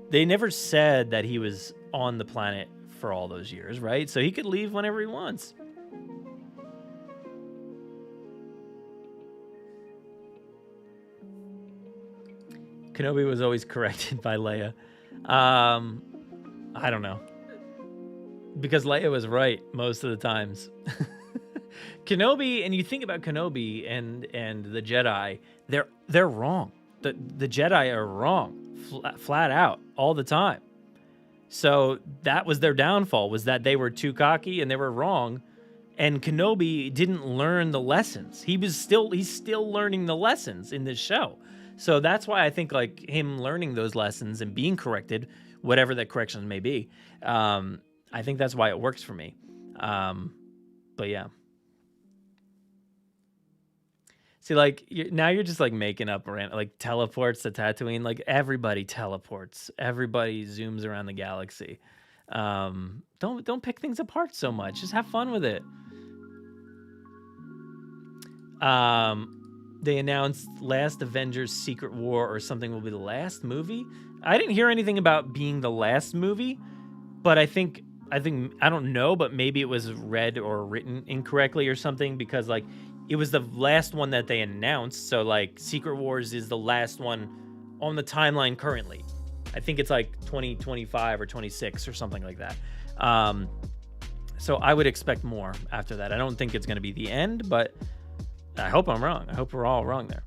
they never said that he was on the planet for all those years, right? So he could leave whenever he wants. Kenobi was always corrected by Leia. I don't know. Because Leia was right most of the times. Kenobi, and you think about Kenobi and the Jedi, they're wrong. The Jedi are wrong, flat out, all the time. So that was their downfall, was that they were too cocky and they were wrong. And Kenobi didn't learn the lessons. He's still learning the lessons in this show. So that's why I think like him learning those lessons and being corrected, whatever that corrections may be, I think that's why it works for me. But yeah. See, like, now you're just, like, making up, like, teleports to Tatooine. Like, everybody teleports. Everybody zooms around the galaxy. Don't pick things apart so much. Just have fun with it. They announced Last Avengers Secret War or something will be the last movie. I didn't hear anything about being the last movie, but I think I don't know, but maybe it was read or written incorrectly or something, because, like, it was the last one that they announced. So, like, Secret Wars is the last one on the timeline currently. I think it's like 2025 or 26 or something like that. So I would expect more after that. I don't think it's going to be the end, but I hope I'm wrong. I hope we're all wrong there.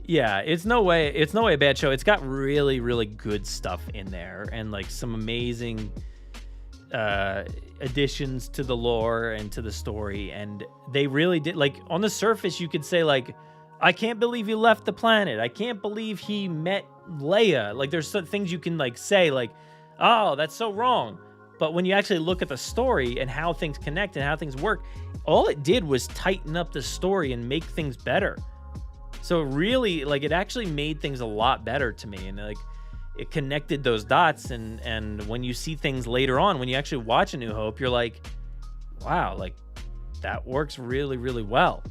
Yeah, it's no way a bad show. It's got really, really good stuff in there, and like some amazing additions to the lore and to the story. And they really did, like, on the surface you could say, like, I can't believe he left the planet, I can't believe he met Leia. Like, there's some things you can, like, say, like, oh, that's so wrong. But when you actually look at the story and how things connect and how things work, all it did was tighten up the story and make things better. So really, like, it actually made things a lot better to me, and like it connected those dots. And when you see things later on, when you actually watch A New Hope, you're like, wow, like that works really, really well.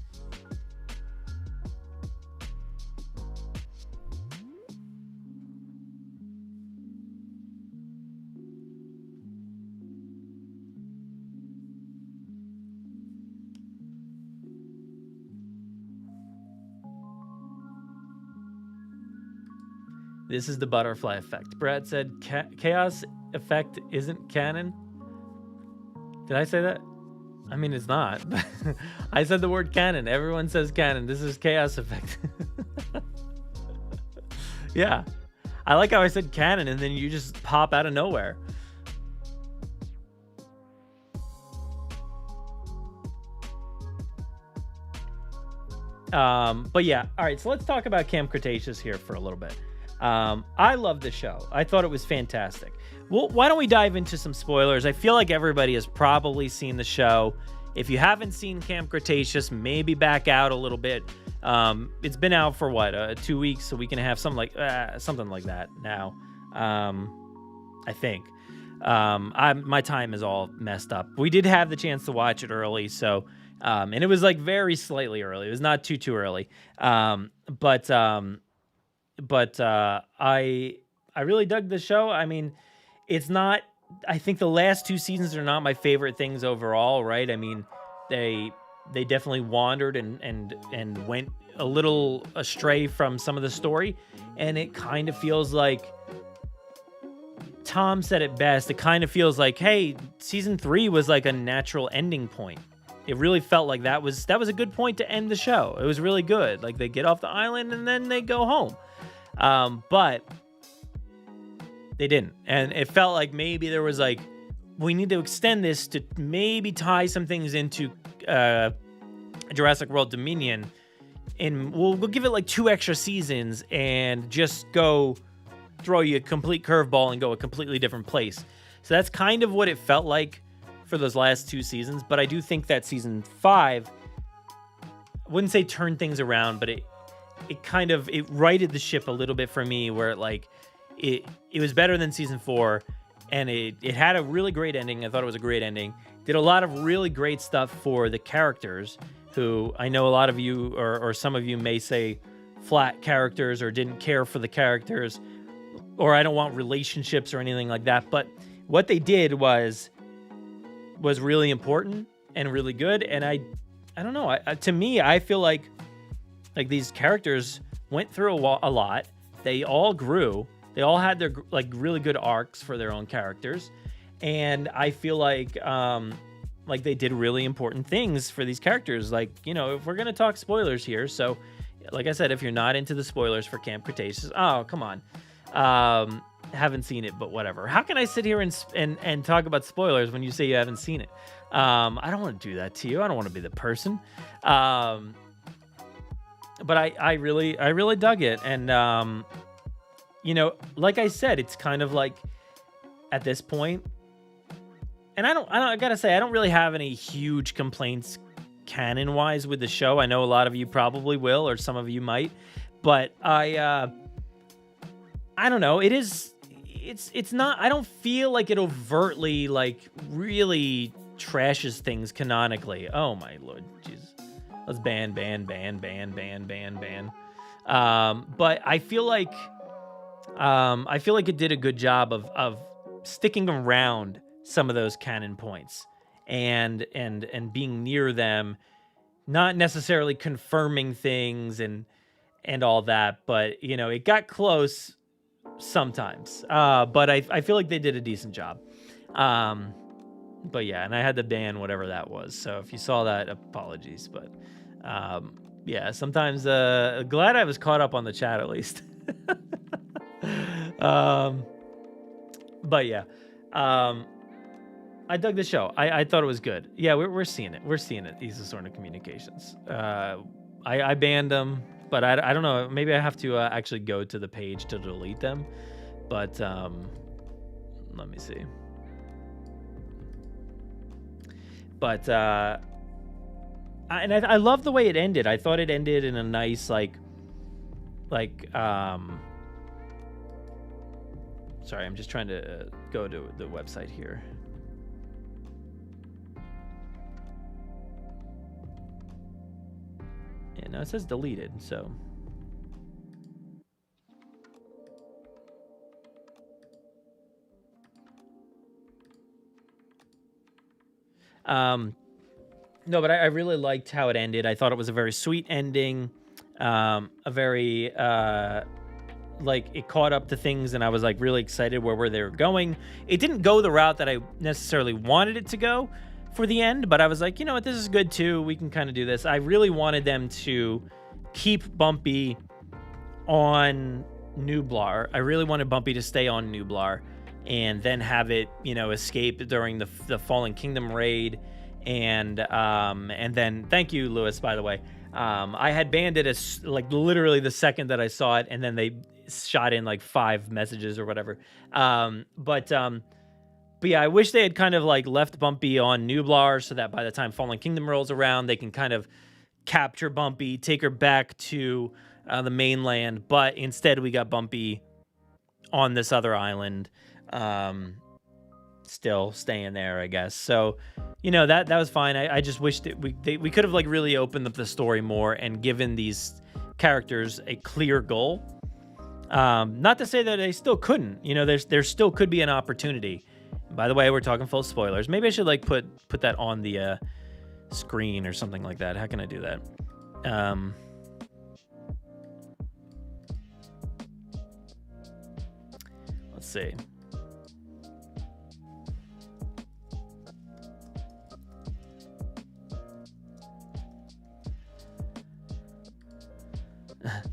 This is the butterfly effect. Brad said chaos effect isn't canon. Did I say that? I mean, it's not. I said the word canon. Everyone says canon. This is chaos effect. Yeah. I like how I said canon and then you just pop out of nowhere. But yeah. All right. So let's talk about Camp Cretaceous here for a little bit. I love the show. I thought it was fantastic. Well, why don't we dive into some spoilers? I feel like everybody has probably seen the show. If you haven't seen Camp Cretaceous, maybe back out a little bit. It's been out for what, 2 weeks, a week and a half, something like that now. I think. My time is all messed up. We did have the chance to watch it early, so and it was like very slightly early. It was not too early. But I really dug the show. I mean, it's not, I think the last 2 seasons are not my favorite things overall, right? I mean, they definitely wandered and went a little astray from some of the story, and it kind of feels like, Tom said it best, it kind of feels like, hey, season 3 was like a natural ending point. It really felt like that was a good point to end the show. It was really good. Like, they get off the island and then they go home. But they didn't. And it felt like maybe there was like, we need to extend this to maybe tie some things into Jurassic World Dominion. And we'll give it like 2 extra seasons and just go throw you a complete curveball and go a completely different place. So that's kind of what it felt like for those last 2 seasons. But I do think that season 5, I wouldn't say turned things around, but it righted the ship a little bit for me, where it was better than season 4, and it had a really great ending. I thought it was a great ending. Did a lot of really great stuff for the characters, who I know a lot of you or some of you may say flat characters or didn't care for the characters, or I don't want relationships or anything like that. But what they did was really important and really good. And I don't know. To me, I feel like these characters went through a lot. They all grew. They all had their like really good arcs for their own characters, and I feel like they did really important things for these characters. Like, you know, if we're gonna talk spoilers here, so like I said, if you're not into the spoilers for Camp Cretaceous, oh come on, haven't seen it, but whatever. How can I sit here and talk about spoilers when you say you haven't seen it? I don't want to do that to you. I don't want to be the person. But I really dug it, and you know, like I said, it's kind of like at this point, and I gotta say, I don't really have any huge complaints canon wise with the show. I know a lot of you probably will, or some of you might, but I don't know. It's not. I don't feel like it overtly like really trashes things canonically. Oh my lord, Jesus. Let's ban. But I feel like it did a good job of sticking around some of those canon points and being near them, not necessarily confirming things and all that, but you know, it got close sometimes. But I feel like they did a decent job. But yeah, and I had to ban whatever that was. So if you saw that, apologies. But yeah, sometimes glad I was caught up on the chat at least. But yeah, I dug the show. I thought it was good. Yeah, we're seeing it. We're seeing it. These sort of communications. I banned them, but I don't know. Maybe I have to actually go to the page to delete them. But let me see. But I love the way it ended. I thought it ended in a nice, like, Like, sorry, I'm just trying to go to the website here. Yeah, no, it says deleted, so. No, but I really liked how it ended. I thought it was a very sweet ending. A very, like, it caught up to things, and I was, like, really excited where they were going. It didn't go the route that I necessarily wanted it to go for the end, but I was like, you know what, this is good, too. We can kind of do this. I really wanted them to keep Bumpy on Nublar. I really wanted Bumpy to stay on Nublar and then have it, you know, escape during the Fallen Kingdom raid. And then, thank you, Lewis, by the way. I had banned it as, like, literally the second that I saw it, and then they shot in like 5 messages or whatever. But yeah, I wish they had kind of like left Bumpy on Nublar so that by the time Fallen Kingdom rolls around, they can kind of capture Bumpy, take her back to the mainland. But instead, we got Bumpy on this other island, still staying there, I guess. So, you know, that was fine. I just wished we could have like really opened up the story more and given these characters a clear goal. Not to say that they still couldn't. You know, there still could be an opportunity. By the way, we're talking full spoilers. Maybe I should like put that on the screen or something like that. How can I do that? Let's see.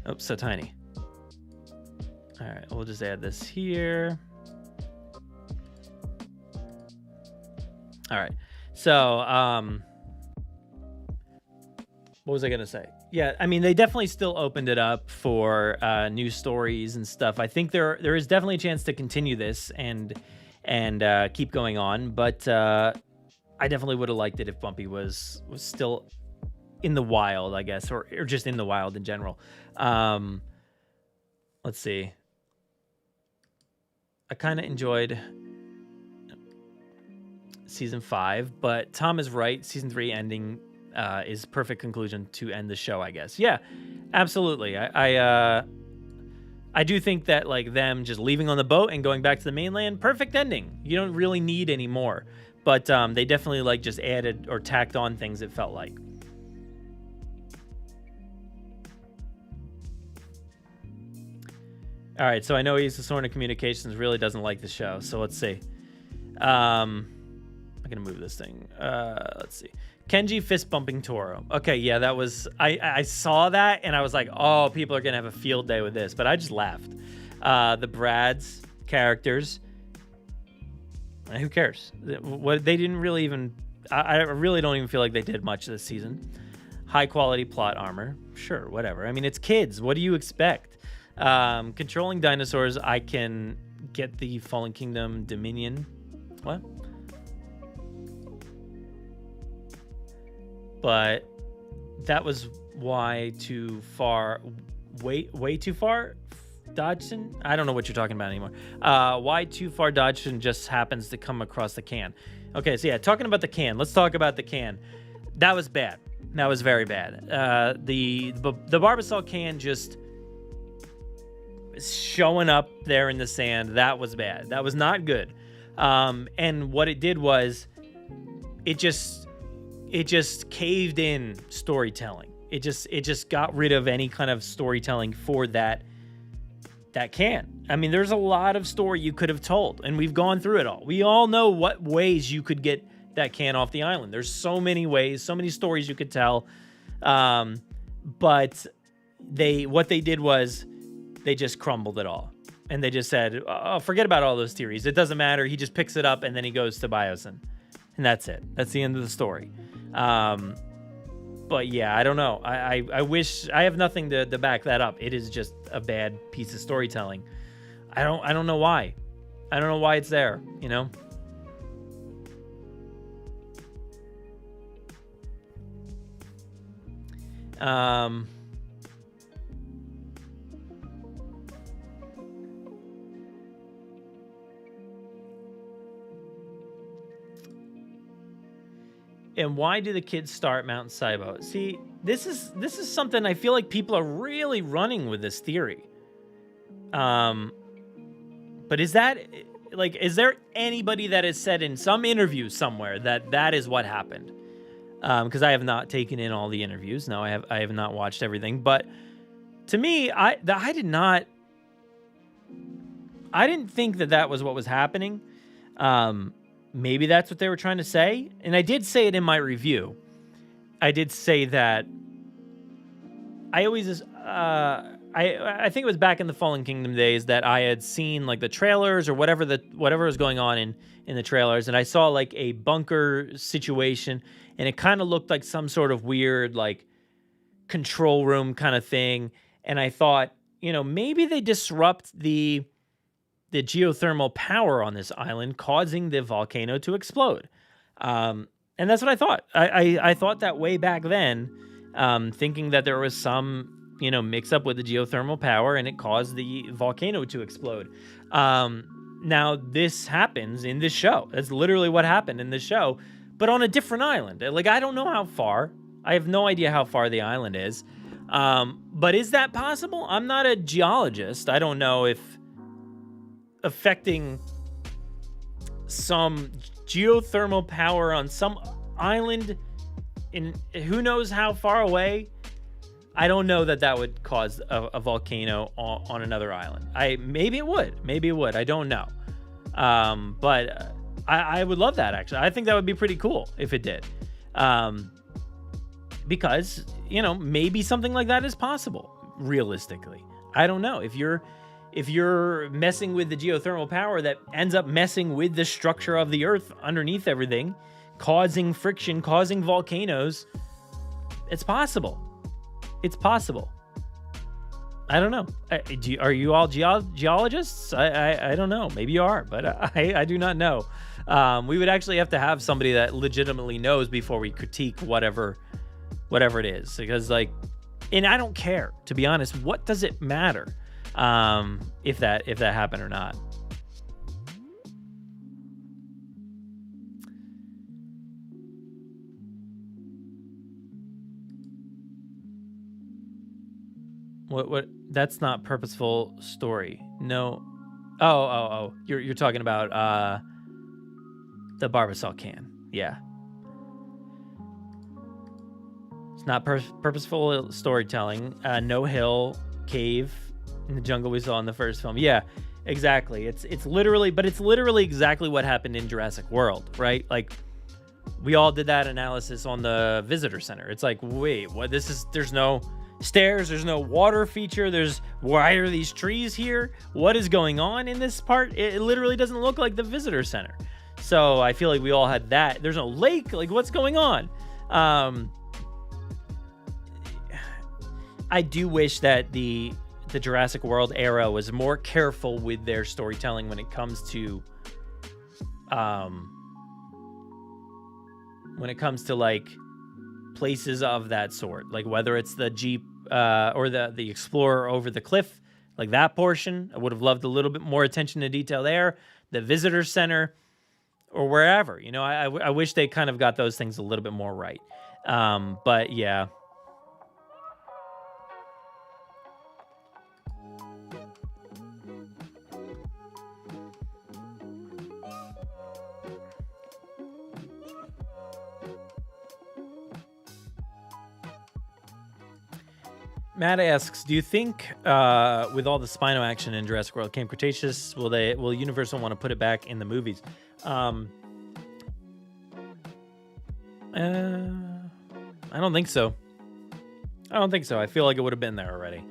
Oops, so tiny. All right, we'll just add this here. All right, so what was I gonna say? Yeah, I mean, they definitely still opened it up for new stories and stuff. I think there is definitely a chance to continue this and keep going on, but I definitely would have liked it if Bumpy was still in the wild, I guess, or just in the wild in general. Let's see. I kind of enjoyed season 5, but Tom is right. Season 3 ending is perfect conclusion to end the show, I guess. Yeah, absolutely. I do think that like them just leaving on the boat and going back to the mainland, perfect ending. You don't really need any more, but they definitely like just added or tacked on things, it felt like. All right, so I know he's Sorna Communications really doesn't like the show, so let's see. I'm gonna move this thing. Let's see. Kenji fist bumping Toro. Okay, yeah, that was I saw that and I was like, oh, people are gonna have a field day with this, but I just laughed. The Brad's characters. Who cares? What they didn't really even. I really don't even feel like they did much this season. High quality plot armor. Sure, whatever. I mean, it's kids. What do you expect? Controlling dinosaurs, I can get the Fallen Kingdom Dominion. What? But that was way too far Dodgson? I don't know what you're talking about anymore. Why too far Dodgson just happens to come across the can. Okay, so yeah, talking about the can. Let's talk about the can. That was bad. That was very bad. The Barbasol can just showing up there in the sand, that was bad. That was not good. And what it did was it just caved in storytelling. It just got rid of any kind of storytelling for that can. I mean, there's a lot of story you could have told, and we've gone through it all. We all know what ways you could get that can off the island. There's so many ways, so many stories you could tell. But what they did was they just crumbled it all. And they just said, oh, forget about all those theories. It doesn't matter. He just picks it up and then he goes to Biosyn. And that's it. That's the end of the story. But yeah, I don't know. I wish I have nothing to back that up. It is just a bad piece of storytelling. I don't know why. I don't know why it's there, you know? And why do the kids start Mount Sibo? See, this is something I feel like people are really running with this theory. But is that, like, is there anybody that has said in some interview somewhere that is what happened? Because I have not taken in all the interviews. No, I have not watched everything. But to me, I didn't think that was what was happening. Maybe that's what they were trying to say. And I did say it in my review. I did say that I always, I think it was back in the Fallen Kingdom days that I had seen like the trailers or whatever was going on in the trailers. And I saw like a bunker situation and it kind of looked like some sort of weird, like control room kind of thing. And I thought, maybe they disrupt the geothermal power on this island, causing the volcano to explode. And that's what I thought. I thought that way back then, thinking that there was some, mix up with the geothermal power and it caused the volcano to explode. Now this happens in this show. That's literally what happened in this show, but on a different island. Like, I don't know how far. I have no idea how far the island is. But is that possible? I'm not a geologist. I don't know if affecting some geothermal power on some island in who knows how far away. I don't know that would cause a volcano on another island. Maybe it would. I don't know. But I would love that, actually. I think that would be pretty cool if it did. Because, maybe something like that is possible, realistically. I don't know. If you're messing with the geothermal power that ends up messing with the structure of the Earth underneath everything, causing friction, causing volcanoes, it's possible. It's possible. I don't know. Are you all geologists? I don't know. Maybe you are, but I do not know. We would actually have to have somebody that legitimately knows before we critique whatever it is. Because, and I don't care, to be honest. What does it matter if that happened or not? What? That's not purposeful story. No. Oh. You're talking about the Barbasol can. Yeah. It's not purposeful storytelling. No hill, cave in the jungle we saw in the first film. Yeah, exactly. It's literally exactly what happened in Jurassic World, right? Like, we all did that analysis on the visitor center. It's like, wait, what? There's no stairs, there's no water feature, why are these trees here? What is going on in this part? It literally doesn't look like the visitor center. So I feel like we all had that. There's no lake, like, what's going on? I do wish that the Jurassic World era was more careful with their storytelling when it comes to like places of that sort, like whether it's the Jeep or the Explorer over the cliff, like that portion. I would have loved a little bit more attention to detail there. The visitor center or wherever, I wish they kind of got those things a little bit more right. But yeah. Matt asks, do you think with all the Spino action in Jurassic World Camp Cretaceous, will Universal want to put it back in the movies? I don't think so. I feel like it would have been there already.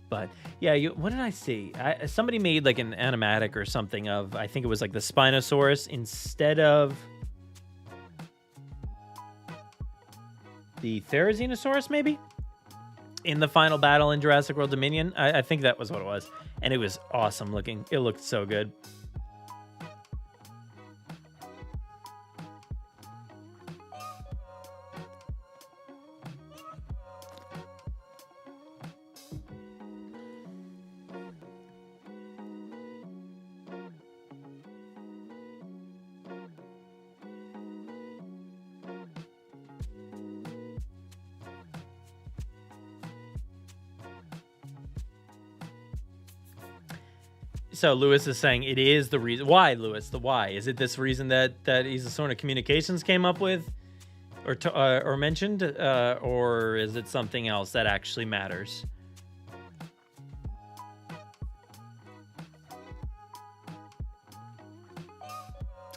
But yeah, what did I see? Somebody made like an animatic or something of, I think it was like the Spinosaurus instead of the Therizinosaurus, maybe, in the final battle in Jurassic World Dominion. I think that was what it was. And it was awesome looking. It looked so good. So Lewis is saying it is the reason. Why, Lewis? The why? Is it this reason that he's a sort of communications came up with, or mentioned, or is it something else that actually matters?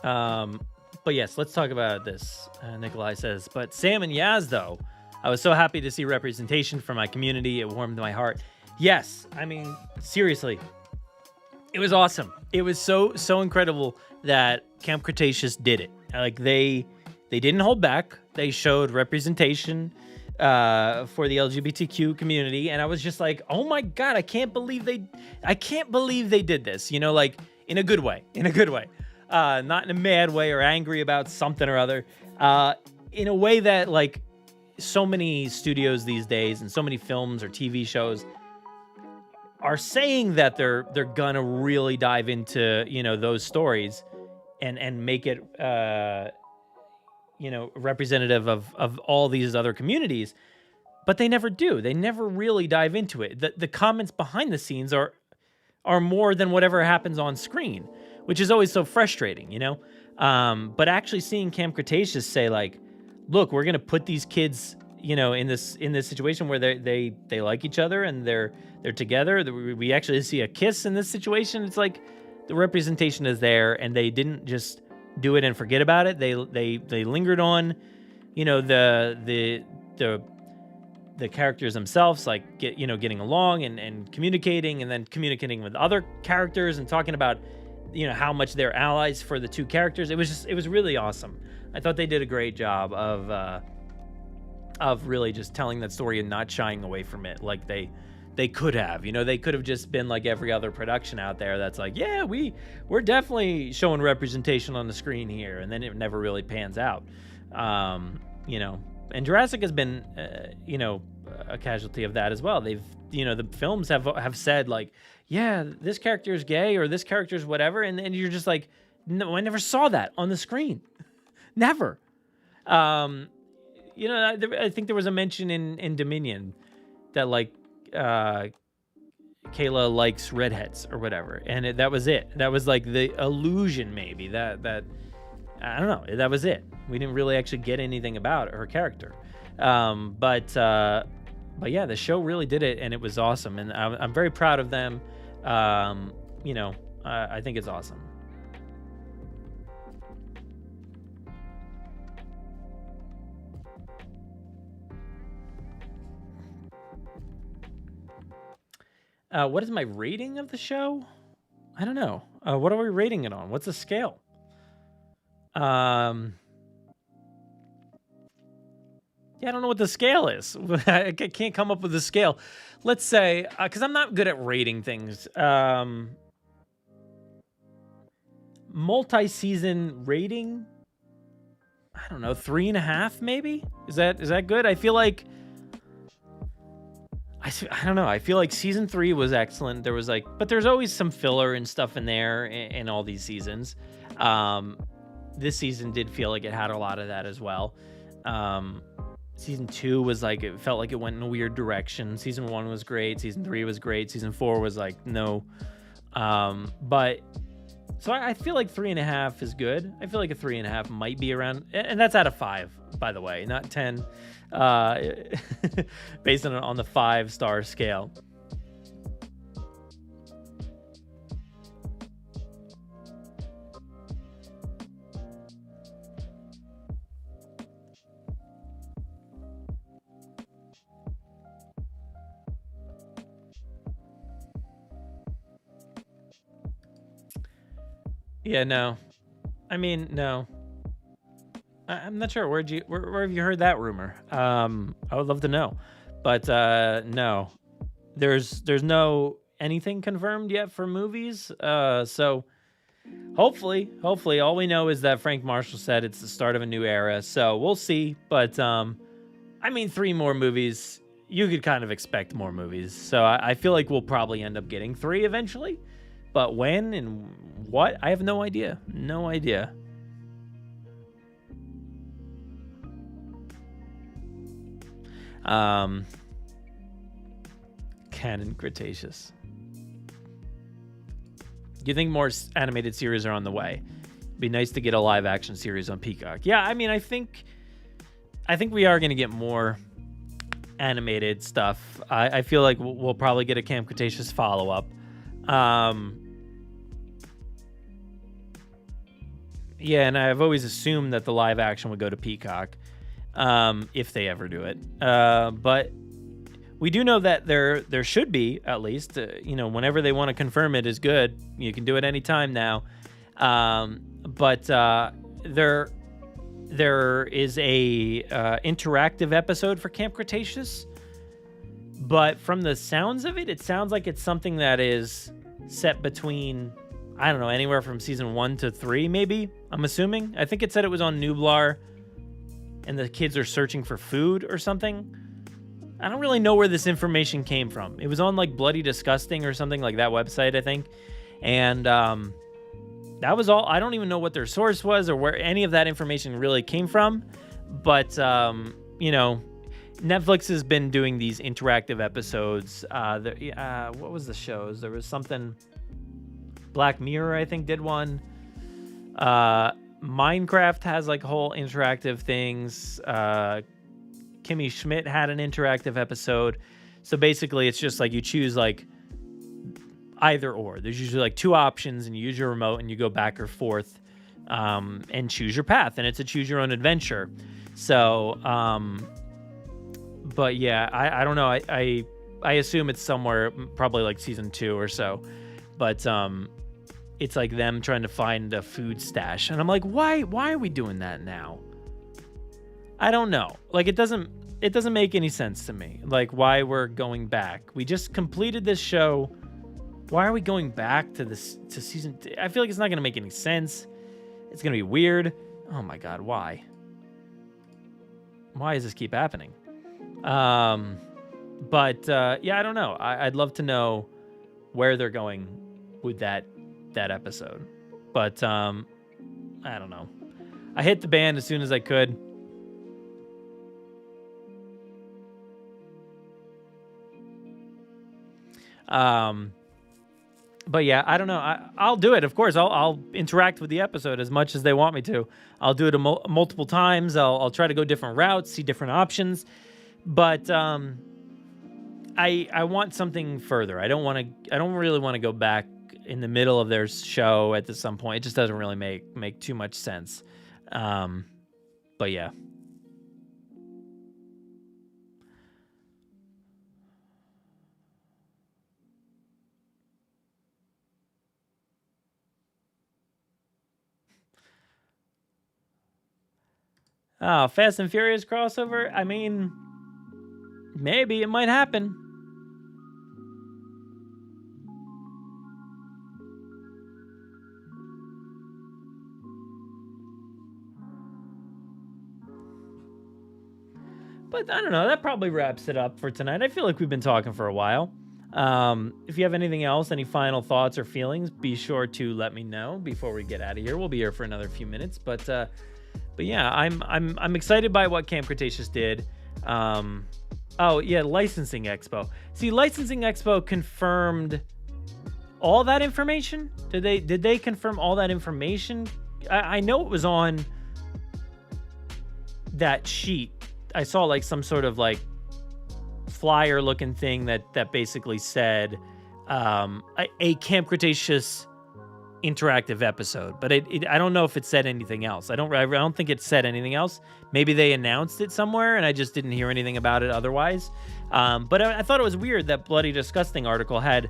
But yes, let's talk about this. Nikolai says, but Sam and Yaz, though, I was so happy to see representation from my community. It warmed my heart. Yes, I mean, seriously, it was awesome. It was so incredible that Camp Cretaceous did it. Like they didn't hold back. They showed representation for the LGBTQ community, and I was just like, oh my god, I can't believe they did this. You know, like in a good way. Not in a mad way or angry about something or other. In a way that, like, so many studios these days and so many films or TV shows are saying that they're gonna really dive into, you know, those stories and make it you know, representative of all these other communities, but they never do. They never really dive into it. The comments behind the scenes are more than whatever happens on screen, which is always so frustrating, you know? But actually seeing Camp Cretaceous say, like, look, we're gonna put these kids, you know, in this situation where they like each other and they're together. We actually see a kiss in this situation. It's like the representation is there, and they didn't just do it and forget about it. They lingered on, you know, the characters themselves, like getting along and communicating, and then communicating with other characters and talking about, you know, how much they're allies for the two characters. It was really awesome. I thought they did a great job of really just telling that story and not shying away from it like they could have. You know, they could have just been like every other production out there that's like, yeah, we're definitely showing representation on the screen here, and then it never really pans out. You know, and Jurassic has been you know, a casualty of that as well. They've, you know, the films have said, like, yeah, this character is gay or this character is whatever, and you're just like, no, I never saw that on the screen. Never. You know, I think there was a mention in Dominion that, like, Kayla likes redheads or whatever, and that was it. That was like the illusion, maybe, that I don't know, that was it. We didn't really actually get anything about her character. But yeah, the show really did it, and it was awesome, and I'm very proud of them. You know, I think it's awesome. What is my rating of the show? I don't know. What are we rating it on? What's the scale? Yeah, I don't know what the scale is. I can't come up with a scale. Let's say, because I'm not good at rating things. Multi-season rating? I don't know, 3.5 maybe? Is that good? I feel like, I don't know. I feel like season 3 was excellent. There was but there's always some filler and stuff in there in all these seasons. This season did feel like it had a lot of that as well. Season 2 was it felt like it went in a weird direction. Season 1 was great. Season 3 was great. Season 4 was no. But so I feel like 3.5 is good. I feel like a 3.5 might be around, and that's out of 5, by the way, not 10. Based on the 5-star scale. Yeah, no. I mean, no. I'm not sure. Where have you heard that rumor? I would love to know. But no. There's no anything confirmed yet for movies. So hopefully all we know is that Frank Marshall said it's the start of a new era. So we'll see. But I mean, 3 more movies. You could kind of expect more movies. So I feel like we'll probably end up getting 3 eventually. But when and what? I have no idea. No idea. Canon Cretaceous. You think more animated series are on the way? It'd be nice to get a live action series on Peacock. Yeah, I mean, I think we are going to get more animated stuff. I feel like we'll probably get a Camp Cretaceous follow-up. Yeah, and I've always assumed that the live action would go to Peacock, if they ever do it. But we do know that there should be, at least, whenever they want to confirm it is good. You can do it anytime now. But there is a interactive episode for Camp Cretaceous. But from the sounds of it, it sounds like it's something that is set between, I don't know, anywhere from season 1 to 3, maybe, I'm assuming. I think it said it was on Nublar, and the kids are searching for food or something. I don't really know where this information came from. It was on, like, Bloody Disgusting or something, like that website, I think. And that was all. I don't even know what their source was or where any of that information really came from. But, Netflix has been doing these interactive episodes. What was the shows? There was something... Black Mirror, I think, did one. Minecraft has like whole interactive things. Kimmy Schmidt had an interactive episode. So basically, it's just like you choose like either or. There's usually like 2 options, and you use your remote and you go back or forth and choose your path. And it's a choose your own adventure. So, but yeah, I don't know. I assume it's somewhere probably like season 2 or so. But it's like them trying to find a food stash. And I'm like, why are we doing that now? I don't know. Like, it doesn't make any sense to me. Like, why we're going back. We just completed this show. Why are we going back to season 2? I feel like it's not going to make any sense. It's going to be weird. Oh my God, why? Why does this keep happening? But yeah, I don't know. I'd love to know where they're going with that episode. But I don't know. I hit the band as soon as I could. But yeah, I don't know. I'll do it. Of course, I'll interact with the episode as much as they want me to. I'll do it multiple times. I'll try to go different routes, see different options. But I want something further. I don't really want to go back in the middle of their show at some point. It just doesn't really make too much sense. But yeah. Oh, Fast and Furious crossover? I mean, maybe it might happen. But I don't know. That probably wraps it up for tonight. I feel like we've been talking for a while. If you have anything else, any final thoughts or feelings, be sure to let me know before we get out of here. We'll be here for another few minutes, but yeah, I'm excited by what Camp Cretaceous did. Oh yeah, Licensing Expo. See, Licensing Expo confirmed all that information. Did they confirm all that information? I know it was on that sheet. I saw like some sort of like flyer looking thing that basically said a Camp Cretaceous interactive episode, but I don't know if it said anything else. I don't think it said anything else. Maybe they announced it somewhere and I just didn't hear anything about it otherwise. But I thought it was weird that Bloody Disgusting article had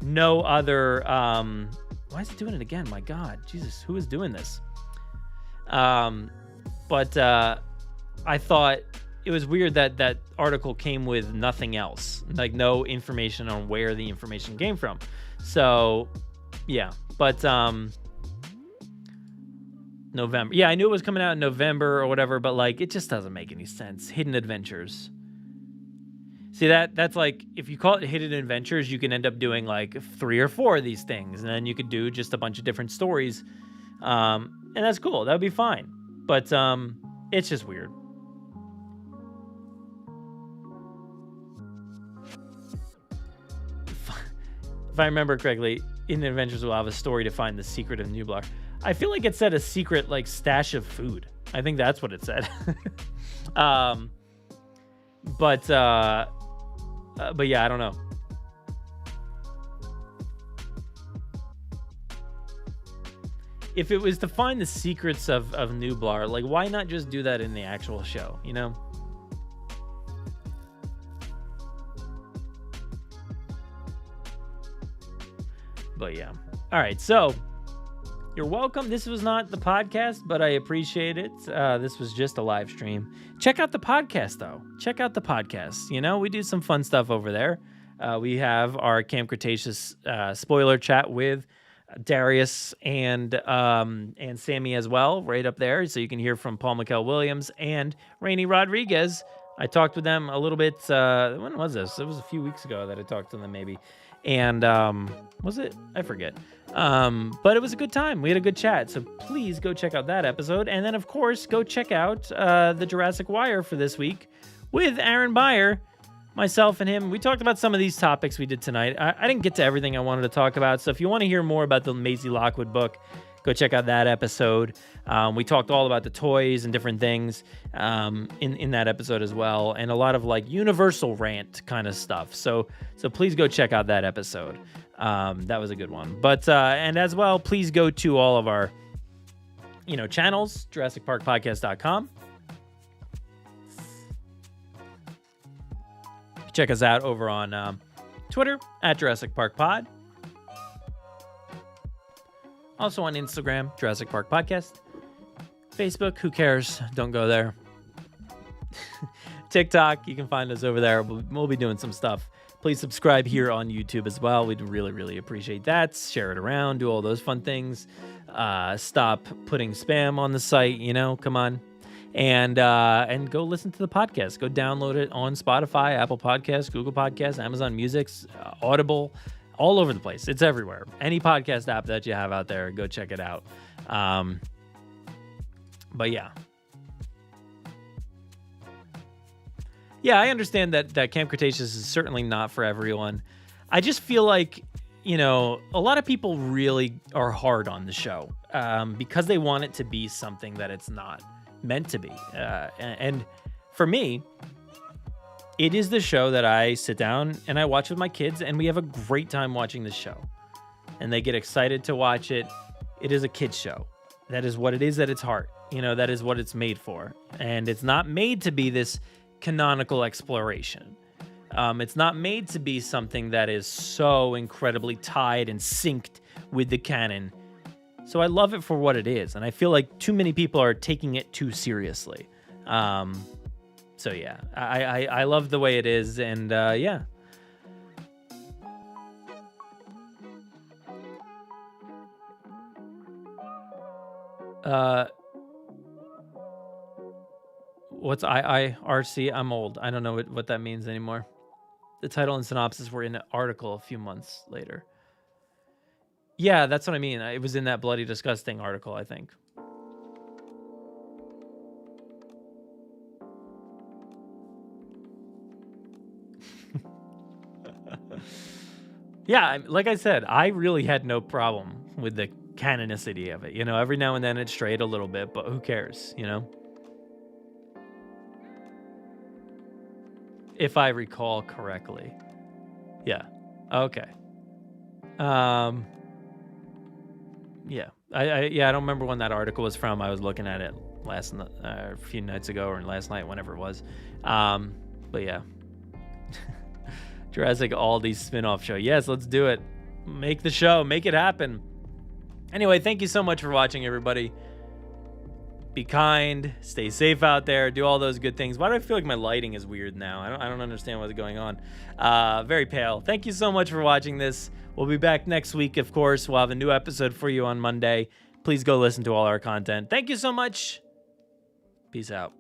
no other why is it doing it again? My God, Jesus, who is doing this? But I thought it was weird that article came with nothing else, like no information on where the information came from. So yeah, but November. Yeah, I knew it was coming out in November or whatever, but like it just doesn't make any sense. Hidden Adventures. See, that's like, if you call it Hidden Adventures, you can end up doing like 3 or 4 of these things, and then you could do just a bunch of different stories. And that's cool. That would be fine. But it's just weird. If I remember correctly, in Adventures will have a story to find the secret of Nublar. I feel like it said a secret like stash of food. I think that's what it said. But yeah, I don't know. If it was to find the secrets of Nublar, like, why not just do that in the actual show, you know? But yeah. All right, so you're welcome. This was not the podcast, but I appreciate it. This was just a live stream. Check out the podcast, though. Check out the podcast. You know, we do some fun stuff over there. We have our Camp Cretaceous spoiler chat with Darius and Sammy as well, right up there, so you can hear from Paul McKell-Williams and Rainey Rodriguez. I talked with them a little bit. When was this? It was a few weeks ago that I talked to them, maybe. And was it? I forget. But it was a good time. We had a good chat. So please go check out that episode. And then, of course, go check out the Jurassic Wire for this week with Aaron Beyer. Myself and him, we talked about some of these topics we did tonight. I didn't get to everything I wanted to talk about, so if you want to hear more about the Maisie Lockwood book, go check out that episode. We talked all about the toys and different things in that episode as well, and a lot of like Universal rant kind of stuff. So please go check out that episode. That was a good one. But and as well, please go to all of our channels, JurassicParkPodcast.com. Check us out over on Twitter at Jurassic Park Pod. Also on Instagram, Jurassic Park Podcast. Facebook, who cares? Don't go there. TikTok, you can find us over there. We'll be doing some stuff. Please subscribe here on YouTube as well. We'd really, really appreciate that. Share it around. Do all those fun things. Stop putting spam on the site. Come on. And go listen to the podcast. Go download it on Spotify, Apple Podcasts, Google Podcasts, Amazon Music, Audible, all over the place. It's everywhere. Any podcast app that you have out there, go check it out. But yeah. Yeah, I understand that Camp Cretaceous is certainly not for everyone. I just feel like, a lot of people really are hard on the show because they want it to be something that it's not meant to be. And for me, it is the show that I sit down and I watch with my kids, and we have a great time watching this show. And they get excited to watch it. It is a kid's show. That is what it is at its heart. That is what it's made for. And it's not made to be this canonical exploration. It's not made to be something that is so incredibly tied and synced with the canon. So I love it for what it is, and I feel like too many people are taking it too seriously. So yeah, I love the way it is, and yeah. What's IIRC? I'm old. I don't know what that means anymore. The title and synopsis were in an article a few months later. Yeah, that's what I mean. It was in that Bloody Disgusting article, I think. Yeah, like I said, I really had no problem with the canonicity of it. Every now and then it strayed a little bit, but who cares, If I recall correctly. Yeah. Okay. Yeah, I don't remember when that article was from. I was looking at it a few nights ago or last night, whenever it was. But yeah, Jurassic Aldi spin-off show. Yes, let's do it. Make the show. Make it happen. Anyway, thank you so much for watching, everybody. Be kind. Stay safe out there. Do all those good things. Why do I feel like my lighting is weird now? I don't understand what's going on. Very pale. Thank you so much for watching this. We'll be back next week, of course. We'll have a new episode for you on Monday. Please go listen to all our content. Thank you so much. Peace out.